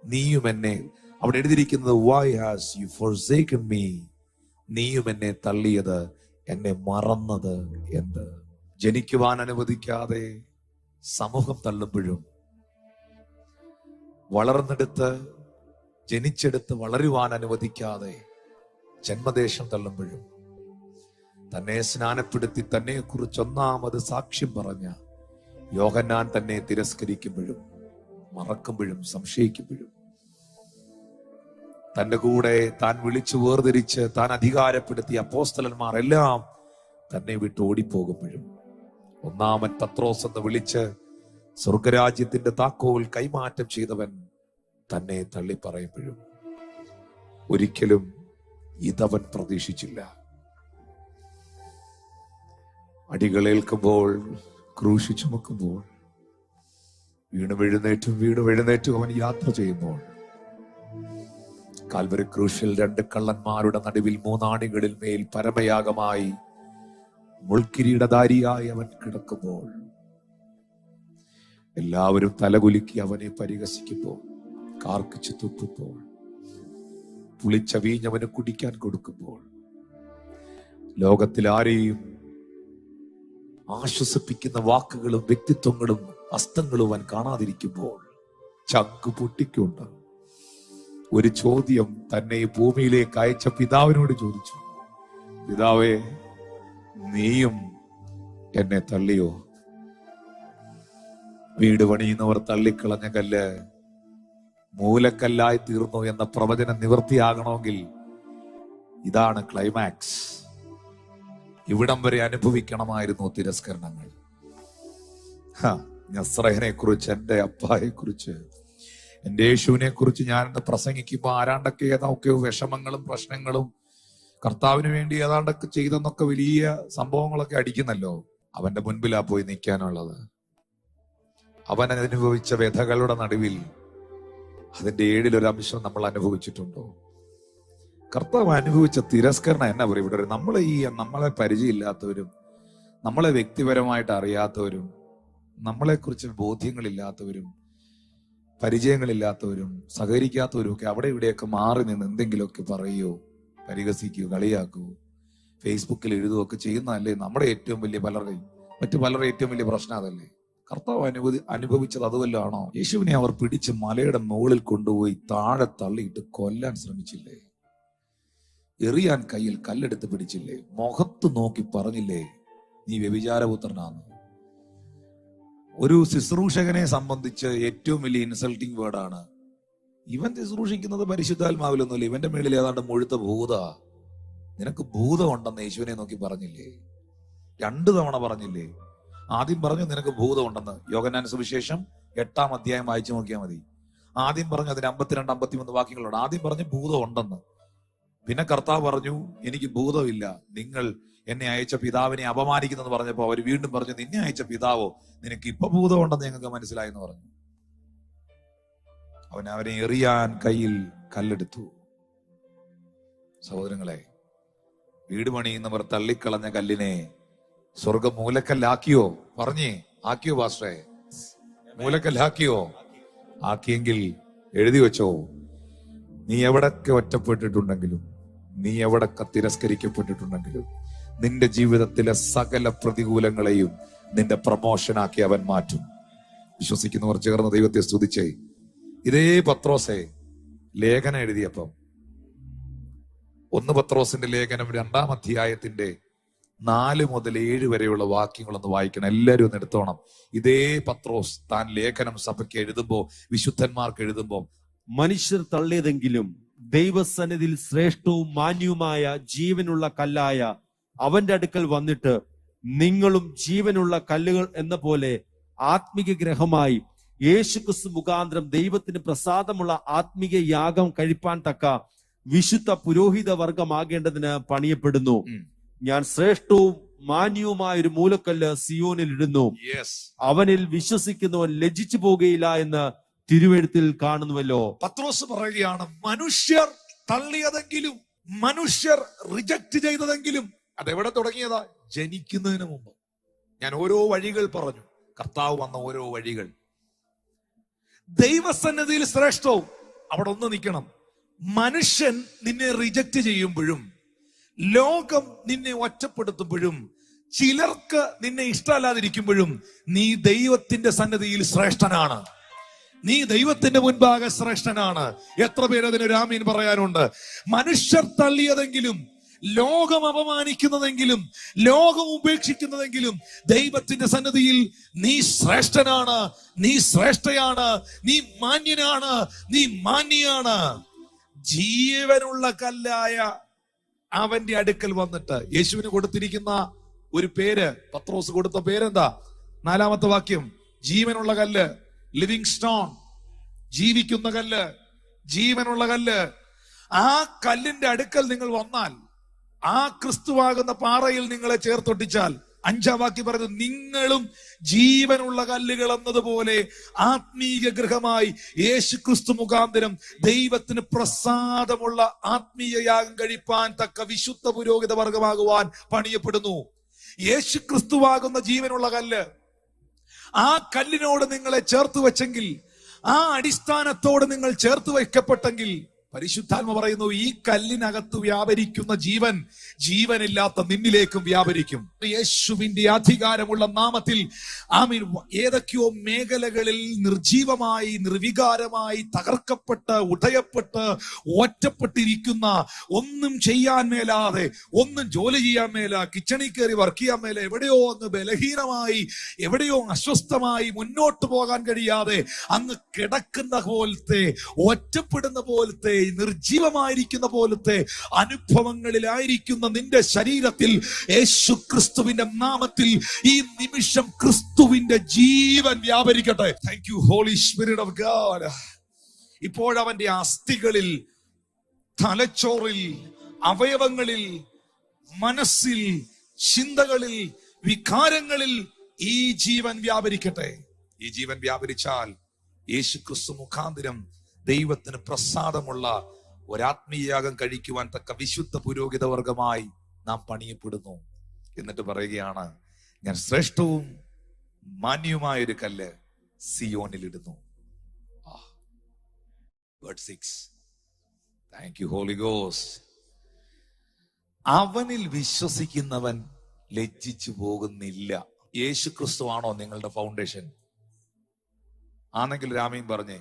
നീയും എന്നെ, അവിടെ എഴുതിയിരിക്കുന്നത് why has you forsaken me, നീയും എന്നെ തള്ളിയത്, എന്നെ മറന്നത് എന്ത്. ജനിക്കുവാൻ അനുവദിക്കാതെ സമൂഹം തള്ളുമ്പോഴും, വളർന്നെടുത്ത് ജനിച്ചെടുത്ത് വളരുവാൻ അനുവദിക്കാതെ ജന്മദേശം തള്ളുമ്പോഴും, തന്നെ സ്നാനപ്പെടുത്തി തന്നെ കുറിച്ച് ഒന്നാമത് സാക്ഷ്യം പറഞ്ഞ യോഹന്നാൻ തന്നെ തിരസ്കരിക്കുമ്പോഴും, മറക്കുമ്പോഴും, സംശയിക്കുമ്പോഴും, തന്റെ കൂടെ താൻ വിളിച്ചു വേർതിരിച്ച് താൻ അധികാരപ്പെടുത്തിയ അപ്പോസ്തലന്മാർ എല്ലാം തന്നെ വിട്ട് ഓടിപ്പോകുമ്പോഴും, ഒന്നാമൻ പത്രോസ് എന്ന് വിളിച്ച് സ്വർഗരാജ്യത്തിന്റെ താക്കോൽ കൈമാറ്റം ചെയ്തവൻ തന്നെ തള്ളിപ്പറയുമ്പോഴും ഒരിക്കലും ഇതവൻ പ്രതീക്ഷിച്ചില്ല. അടികളേൽക്കുമ്പോൾ, ക്രൂശി ചുമക്കുമ്പോൾ, വീണ്ടും എഴുന്നേറ്റും അവൻ യാത്ര ചെയ്യുമ്പോൾ, കാൽവരി ക്രൂശിൽ 2 കള്ളന്മാരുടെ നടുവിൽ 3 ആണികളിൽ മേൽ പരമയാഗമായി മുൾക്കിരീടധാരിയായി അവൻ കിടക്കുമ്പോൾ, എല്ലാവരും തലകുലുക്കി അവനെ പരിഹസിക്കുമ്പോൾ, കാർക്കിച്ചു തുപ്പുമ്പോൾ, പുളിച്ച വീഞ്ഞവന് കുടിക്കാൻ കൊടുക്കുമ്പോൾ, ലോകത്തിൽ ആരെയും ആശ്വസിപ്പിക്കുന്ന വാക്കുകളും വ്യക്തിത്വങ്ങളും ഹസ്തങ്ങളും അവൻ കാണാതിരിക്കുമ്പോൾ, ചങ്ക് പൊട്ടിക്കൊണ്ട് ഒരു ചോദ്യം തന്നെ ഭൂമിയിലേക്ക് അയച്ച പിതാവിനോട് ചോദിച്ചു, പിതാവേ, നീയും എന്നെ തള്ളിയോ? വീട് പണിയുന്നവർ തള്ളിക്കളഞ്ഞ കല്ല് മൂലക്കല്ലായി തീർന്നു എന്ന പ്രവചനം നിവൃത്തിയാകണമെങ്കിൽ ഇതാണ് ക്ലൈമാക്സ്. ഇവിടം വരെ അനുഭവിക്കണമായിരുന്നു തിരസ്കരണങ്ങൾ. നസ്രയനെ കുറിച്ച്, എന്റെ അപ്പായെ കുറിച്ച്, എന്റെ യേശുവിനെ കുറിച്ച് ഞാൻ പ്രസംഗിക്കുമ്പോൾ ആരാണ്ടൊക്കെ ഏതൊക്കെയോ വിഷമങ്ങളും പ്രശ്നങ്ങളും കർത്താവിന് വേണ്ടി ഏതാണ്ടൊക്കെ ചെയ്തെന്നൊക്കെ വലിയ സംഭവങ്ങളൊക്കെ അടിക്കുന്നല്ലോ. അവന്റെ മുൻപിലാ പോയി നിൽക്കാനുള്ളത്. അവൻ അനുഭവിച്ച വ്യഥകളുടെ നടുവിൽ അതിന്റെ 7-1 നമ്മൾ അനുഭവിച്ചിട്ടുണ്ടോ? കർത്താവ് അനുഭവിച്ച തിരസ്കരണം എന്നാ പറയും ഇവിടെ. നമ്മളെ പരിചയമില്ലാത്തവരും, നമ്മളെ വ്യക്തിപരമായിട്ട് അറിയാത്തവരും, നമ്മളെക്കുറിച്ച് ബോധ്യങ്ങളില്ലാത്തവരും, പരിചയങ്ങളില്ലാത്തവരും, സഹകരിക്കാത്തവരും ഒക്കെ അവിടെ ഇവിടെയൊക്കെ മാറി നിന്ന് എന്തെങ്കിലുമൊക്കെ പറയുകയോ പരിഹസിക്കുകയോ കളിയാക്കുകയോ ഫേസ്ബുക്കിൽ എഴുതുകയൊക്കെ ചെയ്യുന്നതല്ലേ നമ്മുടെ ഏറ്റവും വലിയ മറ്റു പലരുടെ ഏറ്റവും വലിയ പ്രശ്നം അതല്ലേ? കർത്താവ് അനുഭവിച്ചത് അതുവല്ലാണോ? യേശുവിനെ അവർ പിടിച്ച് മലയുടെ മുകളിൽ കൊണ്ടുപോയി താഴെ തള്ളിയിട്ട് കൊല്ലാൻ ശ്രമിച്ചില്ലേ? എറിയാൻ കയ്യിൽ കല്ലെടുത്ത് പിടിച്ചില്ലേ? മുഖത്ത് നോക്കി പറഞ്ഞില്ലേ നീ വ്യഭിചാരപുത്രനാണ്? ഒരു ശുശ്രൂഷകനെ സംബന്ധിച്ച് ഏറ്റവും വലിയ ഇൻസൾട്ടിങ് വേർഡാണ്. ഇവൻ ശുശ്രൂഷിക്കുന്നത് പരിശുദ്ധാത്മാവിലൊന്നുമില്ല, ഇവന്റെ മേളിൽ ഏതാണ്ട് മുഴുത്ത ഭൂത. നിനക്ക് ഭൂതം ഉണ്ടെന്ന് യേശുവിനെ നോക്കി പറഞ്ഞില്ലേ? 2 തവണ പറഞ്ഞില്ലേ? ആദ്യം പറഞ്ഞു നിനക്ക് ഭൂതം ഉണ്ടെന്ന്, യോഹന്നാൻ സുവിശേഷം 8-ാം അധ്യായം വായിച്ചു നോക്കിയാൽ മതി. ആദ്യം പറഞ്ഞു, അതിന് 52-53 വാക്യങ്ങളുണ്ട്. ആദ്യം പറഞ്ഞു ഭൂതം ഉണ്ടെന്ന്. പിന്നെ കർത്താവ് പറഞ്ഞു എനിക്ക് ഭൂതമില്ല, നിങ്ങൾ എന്നെ അയച്ച പിതാവിനെ അപമാനിക്കുന്നെന്ന് പറഞ്ഞപ്പോ അവർ വീണ്ടും പറഞ്ഞു നിന്നെ അയച്ച പിതാവോ, നിനക്ക് ഇപ്പൊ ഭൂതമുണ്ടെന്ന് ഞങ്ങൾക്ക് മനസ്സിലായെന്ന് പറഞ്ഞു. അവനെ എറിയാൻ കയ്യിൽ കല്ലെടുത്തു. സഹോദരങ്ങളെ, വീട് പണിയുന്നവർ തള്ളിക്കളഞ്ഞ കല്ലിനെ സ്വർഗം മൂലക്കല്ലാക്കിയോ? പറഞ്ഞേ, ആക്കിയോ പാസ്റ്ററെ? മൂലക്കല്ലാക്കിയോ? ആക്കിയെങ്കിൽ എഴുതി വെച്ചോ, നീ എവിടൊക്കെ ഒറ്റപ്പെട്ടിട്ടുണ്ടെങ്കിലും, നീ എവിടൊക്കെ തിരസ്കരിക്കപ്പെട്ടിട്ടുണ്ടെങ്കിലും, നിന്റെ ജീവിതത്തിലെ സകല പ്രതികൂലങ്ങളെയും നിന്റെ പ്രമോഷനാക്കി അവൻ മാറ്റും. വിശ്വസിക്കുന്നവർ ചേർന്ന് ദൈവത്തെ സ്തുതിച്ചേ. ഇതേ പത്രോസെ ലേഖനം എഴുതിയപ്പം, 1 പത്രോസിന്റെ ലേഖനം 2-ാം അധ്യായത്തിന്റെ 4 മുതൽ 7 വരെയുള്ള വാക്യങ്ങളൊന്ന് വായിക്കണം. എല്ലാവരും ഒന്ന് എടുത്തോണം. ഇതേ പത്രോസ് താൻ ലേഖനം സഭയ്ക്ക് എഴുതുമ്പോ, വിശുദ്ധന്മാർക്ക് എഴുതുമ്പോ, മനുഷ്യർ തള്ളിയതെങ്കിലും ദൈവസന്നിധിയിൽ ശ്രേഷ്ഠവും മാന്യവുമായ ജീവനുള്ള കല്ലായ അവന്റെ അടുക്കൽ വന്നിട്ട് നിങ്ങളും ജീവനുള്ള കല്ലുകൾ എന്ന പോലെ ആത്മിക ഗ്രഹമായി യേശുക്രിസ്തു മുഖാന്തരം ദൈവത്തിന് പ്രസാദമുള്ള ആത്മിക യാഗം കഴിപ്പാൻ തക്ക വിശുദ്ധ പുരോഹിത വർഗമാകേണ്ടതിന് പണിയപ്പെടുന്നു. ഞാൻ ശ്രേഷ്ഠവും മാന്യവുമായ ഒരു മൂലക്കല്ല് സിയോനിൽ ഇടുന്നു, അവനിൽ വിശ്വസിക്കുന്നവൻ ലജ്ജിച്ചു പോകുകയില്ല എന്ന് തിരുവെഴുത്തിൽ കാണുന്നുവല്ലോ. പത്രോസ് പറയുകയാണ്, മനുഷ്യർ തള്ളിയതെങ്കിലും, മനുഷ്യർ റിജക്ട് ചെയ്തതെങ്കിലും, അതെവിടെ തുടങ്ങിയതാ? ജനിക്കുന്നതിന് മുമ്പ്. ഞാൻ ഓരോ വഴികൾ പറഞ്ഞു, കർത്താവ് വന്ന ഓരോ വഴികൾ. ദൈവസന്നിധിയിൽ ശ്രേഷ്ഠവും അവിടെ ഒന്ന് നിൽക്കണം. മനുഷ്യൻ നിന്നെ റിജക്റ്റ് ചെയ്യുമ്പോഴും, ലോകം നിന്നെ ഒറ്റപ്പെടുത്തുമ്പോഴും, ചിലർക്ക് നിന്നെ ഇഷ്ടമല്ലാതിരിക്കുമ്പോഴും, നീ ദൈവത്തിന്റെ സന്നിധിയിൽ ശ്രേഷ്ഠനാണ്. നീ ദൈവത്തിന്റെ മുൻപാകെ ശ്രേഷ്ഠനാണ്. എത്ര പേര് അതിനൊരു ആമീൻ പറയാനുണ്ട്? മനുഷ്യർ തള്ളിയതെങ്കിലും, ലോകം അപമാനിക്കുന്നതെങ്കിലും, ലോകം ഉപേക്ഷിക്കുന്നതെങ്കിലും, ദൈവത്തിന്റെ സന്നിധിയിൽ നീ ശ്രേഷ്ഠനാണ്, നീ ശ്രേഷ്ഠയാണ്, നീ മാന്യനാണ്, നീ മാന്യാണ്. ജീവനുള്ള കല്ലായ അവന്റെ അടുക്കൽ വന്നിട്ട് യേശുവിന് കൊടുത്തിരിക്കുന്ന ഒരു പേര്, പത്രോസ് കൊടുത്ത പേരെന്താ? 4-ാമത്തെ വാക്യം, ജീവനുള്ള കല്ല്, ലിവിങ് സ്റ്റോൺ, ജീവിക്കുന്ന കല്ല്, ജീവനുള്ള കല്ല്. ആ കല്ലിന്റെ അടുക്കൽ നിങ്ങൾ വന്നാൽ, ആ ക്രിസ്തുവാകുന്ന പാറയിൽ നിങ്ങളെ ചേർത്തൊട്ടിച്ചാൽ, 5-ാം വാക്യം പറയുന്നത്, നിങ്ങളും ജീവനുള്ള കല്ലുകൾ എന്നതുപോലെ ആത്മീയ ഗൃഹമായി യേശു ക്രിസ്തു മുഖാന്തരം ദൈവത്തിന് പ്രസാദമുള്ള ആത്മീയ യാഗം കഴിപ്പാൻ തക്ക വിശുദ്ധ പുരോഹിത വർഗമാകുവാൻ പണിയപ്പെടുന്നു. യേശു ക്രിസ്തുവാകുന്ന ജീവനുള്ള കല്ല്, ആ കല്ലിനോട് നിങ്ങളെ ചേർത്ത് വെച്ചെങ്കിൽ, ആ അടിസ്ഥാനത്തോട് നിങ്ങൾ ചേർത്ത് വയ്ക്കപ്പെട്ടെങ്കിൽ, പരിശുദ്ധാത്മ പറയുന്നു, ഈ കല്ലിനകത്ത് വ്യാപരിക്കുന്ന ജീവൻ ജീവനില്ലാത്ത നിന്നിലേക്കും വ്യാപരിക്കും. യേശുവിന്റെ അധികാരമുള്ള നാമത്തിൽ ആമീൻ. ഏതൊക്കെയോ മേഖലകളിൽ നിർജീവമായി, നിർവികാരമായി, തകർക്കപ്പെട്ട്, ഉടയപ്പെട്ട്, ഒറ്റപ്പെട്ടിരിക്കുന്ന, ഒന്നും ചെയ്യാൻ മേലാതെ, ഒന്നും ജോലി ചെയ്യാൻ മേല, കിച്ചണിൽ കയറി വർക്ക് ചെയ്യാൻ മേല, എവിടെയോ ഒന്ന് ബലഹീനമായി, എവിടെയോ അസ്വസ്ഥമായി, മുന്നോട്ട് പോകാൻ കഴിയാതെ അങ്ങ് കിടക്കുന്ന പോലത്തെ, ഒറ്റപ്പെടുന്ന പോലത്തെ, നിർജീവമായിരിക്കുന്ന പോലത്തെ അനുഭവങ്ങളിലായിരിക്കുന്ന നിന്റെ ശരീരത്തിൽ യേശു ക്രിസ്തുവിന്റെ നാമത്തിൽ ഈ നിമിഷം ക്രിസ്തുവിന്റെ ജീവൻ വ്യാപരിക്കട്ടെ. Thank you holy spirit of God. ഇപ്പോഴവന്റെ അസ്ഥികളിൽ, തലച്ചോറിൽ, അവയവങ്ങളിൽ, മനസ്സിൽ, ചിന്തകളിൽ, വികാരങ്ങളിൽ ഈ ജീവൻ വ്യാപരിക്കട്ടെ. ഈ ജീവൻ വ്യാപരിച്ചാൽ യേശു ക്രിസ്തു മുഖാന്തരം ദൈവത്തിന് പ്രസാദമുള്ള ഒരാത്മീയാഗം കഴിക്കുവാൻ തക്ക വിശുദ്ധ പുരോഹിത വർഗമായി നാം പണിയപ്പെടുന്നു. എന്നിട്ട് പറയുകയാണ്, ഞാൻ ശ്രേഷ്ഠവും മാന്യവുമായൊരു കല്ല് സിയോനിൽ ഇടുന്നു. Word 6. Thank you holy ghost. അവനിൽ വിശ്വസിക്കുന്നവൻ ലജ്ജിച്ചു പോകുന്നില്ല. യേശു ക്രിസ്തു ആണോ നിങ്ങളുടെ ഫൗണ്ടേഷൻ? ആണെങ്കിൽ രാമീൻ പറഞ്ഞേ,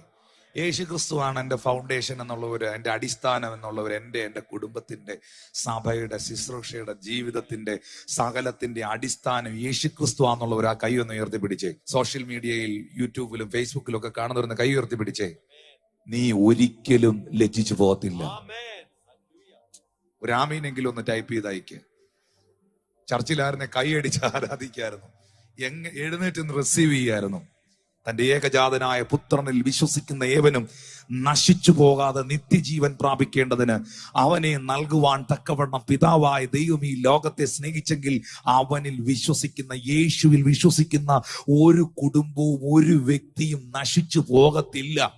യേശു ക്രിസ്തുവാണ് എൻ്റെ ഫൗണ്ടേഷൻ എന്നുള്ളവർ, എൻ്റെ അടിസ്ഥാനം എന്നുള്ളവർ, എൻ്റെ കുടുംബത്തിന്റെ, സഭയുടെ, ശുശ്രൂഷയുടെ, ജീവിതത്തിന്റെ, സകലത്തിന്റെ അടിസ്ഥാനം യേശു ക്രിസ്തു ആണെന്നുള്ളവർ ആ കൈ ഒന്ന് ഉയർത്തിപ്പിടിച്ചേ. സോഷ്യൽ മീഡിയയിൽ, യൂട്യൂബിലും ഫേസ്ബുക്കിലും ഒക്കെ കാണുന്നവരുന്ന കൈ ഉയർത്തിപ്പിടിച്ചേ. നീ ഒരിക്കലും ലജ്ജിച്ചു പോകത്തില്ല. ഒരു ആമീനെങ്കിലും ഒന്ന് ടൈപ്പ് ചെയ്തയക്ക്. ചർച്ചിലായിരുന്നെ കൈയടിച്ച് ആരാധിക്കായിരുന്നു, എഴുന്നേറ്റ് റിസീവ് ചെയ്യായിരുന്നു. തന്റെ ഏകജാതനായ പുത്രനിൽ വിശ്വസിക്കുന്ന ഏവനും നശിച്ചു പോകാതെ നിത്യജീവൻ പ്രാപിക്കേണ്ടതിന് അവനെ നൽകുവാൻ തക്കവണ്ണം പിതാവായ ദൈവം ഈ ലോകത്തെ സ്നേഹിച്ചെങ്കിൽ അവനിൽ വിശ്വസിക്കുന്ന, യേശുവിൽ വിശ്വസിക്കുന്ന ഒരു കുടുംബവും, ഒരു വ്യക്തിയും നശിച്ചു പോകത്തില്ല.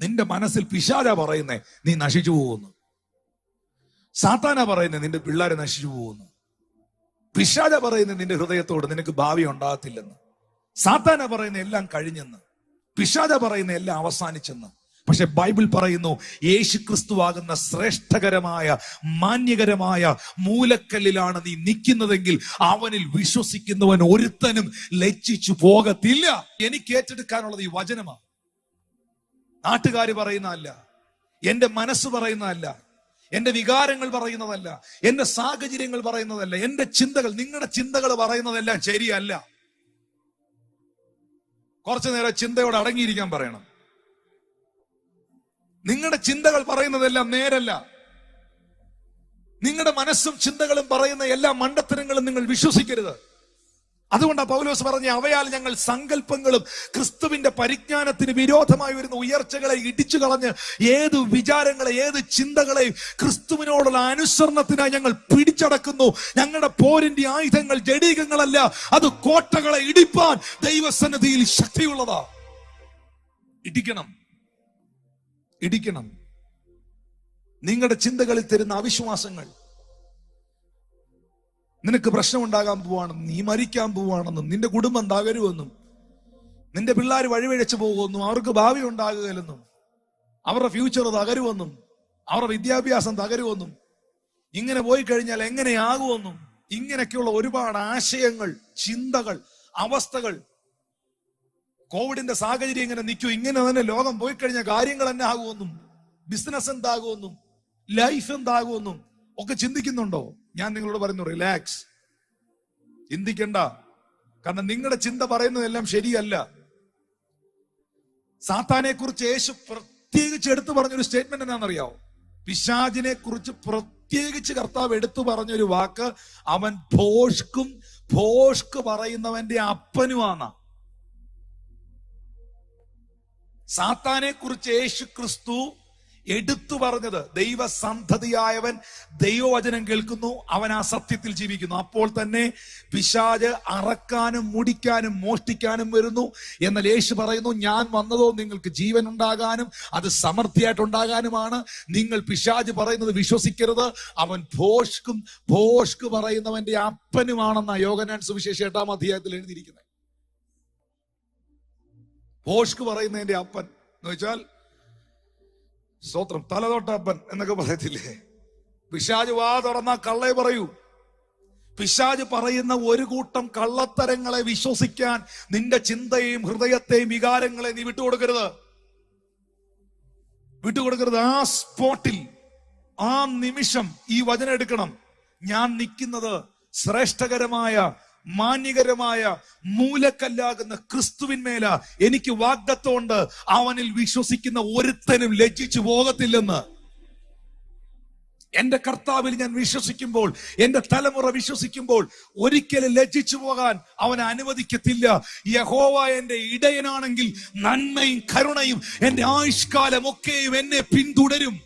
നിന്റെ മനസ്സിൽ പിശാചാ പറയുന്നേ നീ നശിച്ചു പോകുന്നു, സാത്താനാ പറയുന്നേ നിന്റെ പിള്ളേരെ നശിച്ചു പോകുന്നു, പിശാചാ പറയുന്നേ നിന്റെ ഹൃദയത്തോട് നിനക്ക് ഭാവി ഉണ്ടാകത്തില്ലെന്ന്, സാത്താനാ പറയുന്ന എല്ലാം കഴിഞ്ഞെന്ന്, പിശാച പറയുന്ന എല്ലാം അവസാനിച്ചെന്ന്. പക്ഷെ ബൈബിൾ പറയുന്നു, യേശു ക്രിസ്തുവാകുന്ന ശ്രേഷ്ഠകരമായ, മാന്യകരമായ മൂലക്കല്ലിലാണ് നീ നിൽക്കുന്നതെങ്കിൽ അവനിൽ വിശ്വസിക്കുന്നവൻ ഒരുത്തനും ലജ്ജിച്ചു പോകത്തില്ല. എനിക്ക് ഏറ്റെടുക്കാനുള്ളത് ഈ വചനമാണ്. നാട്ടുകാർ പറയുന്നതല്ല, എന്റെ മനസ്സ് പറയുന്നതല്ല, എന്റെ വികാരങ്ങൾ പറയുന്നതല്ല, എന്റെ സാഹചര്യങ്ങൾ പറയുന്നതല്ല, എന്റെ ചിന്തകൾ, നിങ്ങളുടെ ചിന്തകൾ പറയുന്നതെല്ലാം ശരിയല്ല. കുറച്ചു നേരം ചിന്തയോട് അടങ്ങിയിരിക്കാൻ പറയണം. നിങ്ങളുടെ ചിന്തകൾ പറയുന്നതെല്ലാം നേരല്ല. നിങ്ങളുടെ മനസ്സും ചിന്തകളും പറയുന്ന എല്ലാ മണ്ടത്തരങ്ങളും നിങ്ങൾ വിശ്വസിക്കരുത്. അതുകൊണ്ടാണ് പൗലോസ് പറഞ്ഞ, അവയാൽ ഞങ്ങൾ സങ്കല്പങ്ങളും ക്രിസ്തുവിന്റെ പരിജ്ഞാനത്തിന് വിരോധമായി വരുന്ന ഉയർച്ചകളെ ഇടിച്ചു കളഞ്ഞ് ഏത് വിചാരങ്ങളെ, ഏത് ചിന്തകളെ ക്രിസ്തുവിനോടുള്ള അനുസരണത്തിനായി ഞങ്ങൾ പിടിച്ചടക്കുന്നു. ഞങ്ങളുടെ പോരിന്റെ ആയുധങ്ങൾ ജഡീകങ്ങളല്ല, അത് കോട്ടകളെ ഇടിപ്പാൻ ദൈവസന്നിധിയിൽ ശക്തിയുള്ളതാ. ഇടിക്കണം, ഇടിക്കണം. നിങ്ങളുടെ ചിന്തകളിൽ തരുന്ന അവിശ്വാസങ്ങൾ, നിനക്ക് പ്രശ്നം ഉണ്ടാകാൻ പോവാണെന്നും നീ മരിക്കാൻ പോവാണെന്നും നിന്റെ കുടുംബം തകരുമെന്നും നിന്റെ പിള്ളേർ വഴിവഴിച്ചു പോകുമെന്നും അവർക്ക് ഭാവി ഉണ്ടാകുകയില്ലെന്നും അവരുടെ ഫ്യൂച്ചർ തകരുമെന്നും അവരുടെ വിദ്യാഭ്യാസം തകരുമെന്നും ഇങ്ങനെ പോയി കഴിഞ്ഞാൽ എങ്ങനെയാകുമെന്നും ഇങ്ങനെയൊക്കെയുള്ള ഒരുപാട് ആശയങ്ങൾ, ചിന്തകൾ, അവസ്ഥകൾ. കോവിഡിന്റെ സാഹചര്യം ഇങ്ങനെ നിൽക്കും, ഇങ്ങനെ തന്നെ ലോകം പോയി കഴിഞ്ഞാൽ കാര്യങ്ങൾ തന്നെ ആകുമെന്നും ബിസിനസ് എന്താകുമെന്നും ലൈഫ് എന്താകുമെന്നും ഒക്കെ ചിന്തിക്കുന്നുണ്ടോ? ഞാൻ നിങ്ങളോട് പറയുന്നു, റിലാക്സ്, ചിന്തിക്കണ്ട. കാരണം നിങ്ങളുടെ ചിന്ത പറയുന്നതെല്ലാം ശരിയല്ല. സാത്താനെ കുറിച്ച് യേശു പ്രത്യേകിച്ച് എടുത്തു പറഞ്ഞൊരു സ്റ്റേറ്റ്മെന്റ് എന്നാണെന്നറിയാവോ? പിശാചിനെ കുറിച്ച് പ്രത്യേകിച്ച് കർത്താവ് എടുത്തു പറഞ്ഞൊരു വാക്ക്, അവൻ ഭോഷ്ക് പറയുന്നവന്റെ അപ്പനുമാണ്. സാത്താനെ കുറിച്ച് യേശു ക്രിസ്തു എടുത്തു പറഞ്ഞത്, ദൈവസന്ധതിയായവൻ ദൈവവചനം കേൾക്കുന്നു, അവൻ ആ സത്യത്തിൽ ജീവിക്കുന്നു. അപ്പോൾ തന്നെ പിശാച് അറക്കാനും മുടിക്കാനും മോഷ്ടിക്കാനും വരുന്നു. എന്നാൽ യേശു പറയുന്നു, ഞാൻ വന്നതോ നിങ്ങൾക്ക് ജീവൻ ഉണ്ടാകാനും അത് സമൃദ്ധിയായിട്ടുണ്ടാകാനുമാണ്. നിങ്ങൾ പിശാച് പറയുന്നത് വിശ്വസിക്കരുത്, അവൻ ഭോഷ്ക് പറയുന്നവന്റെ അപ്പനുമാണെന്ന യോഹന്നാൻ സുവിശേഷം 8-ാം അധ്യായത്തിൽ എഴുതിയിരിക്കുന്നത്. ഭോഷ്ക് പറയുന്നതിന്റെ അപ്പൻ എന്ന് വെച്ചാൽ സ്തോത്രം, തലതൊട്ടപ്പൻ എന്നൊക്കെ പറയത്തില്ലേ? പിശാച് വാ തുറന്നാ കള്ളേ പറയൂ. പിശാച് പറയുന്ന ഒരു കൂട്ടം കള്ളത്തരങ്ങളെ വിശ്വസിക്കാൻ നിന്റെ ചിന്തയെയും ഹൃദയത്തെയും വികാരങ്ങളെ നീ വിട്ടുകൊടുക്കരുത്. ആ സ്പോട്ടിൽ, ആ നിമിഷം ഈ വചനം എടുക്കണം. ഞാൻ നിൽക്കുന്നത് ശ്രേഷ്ഠകരമായ, മാന്യകരമായ, മൂലക്കല്ലാകുന്ന ക്രിസ്തുവിന്മേല. എനിക്ക് വാഗ്ദത്തമുണ്ട്, അവനിൽ വിശ്വസിക്കുന്ന ഒരുത്തനും ലജ്ജിച്ചു പോകത്തില്ലെന്ന്. എന്റെ കർത്താവിൽ ഞാൻ വിശ്വസിക്കുമ്പോൾ, എന്റെ തലമുറ വിശ്വസിക്കുമ്പോൾ ഒരിക്കലും ലജ്ജിച്ചു പോകാൻ അവൻ അനുവദിക്കത്തില്ല. യഹോവ എന്റെ ഇടയനാണെങ്കിൽ നന്മയും കരുണയും എന്റെ ആയുഷ്കാലമൊക്കെയും എന്നെ പിന്തുടരും.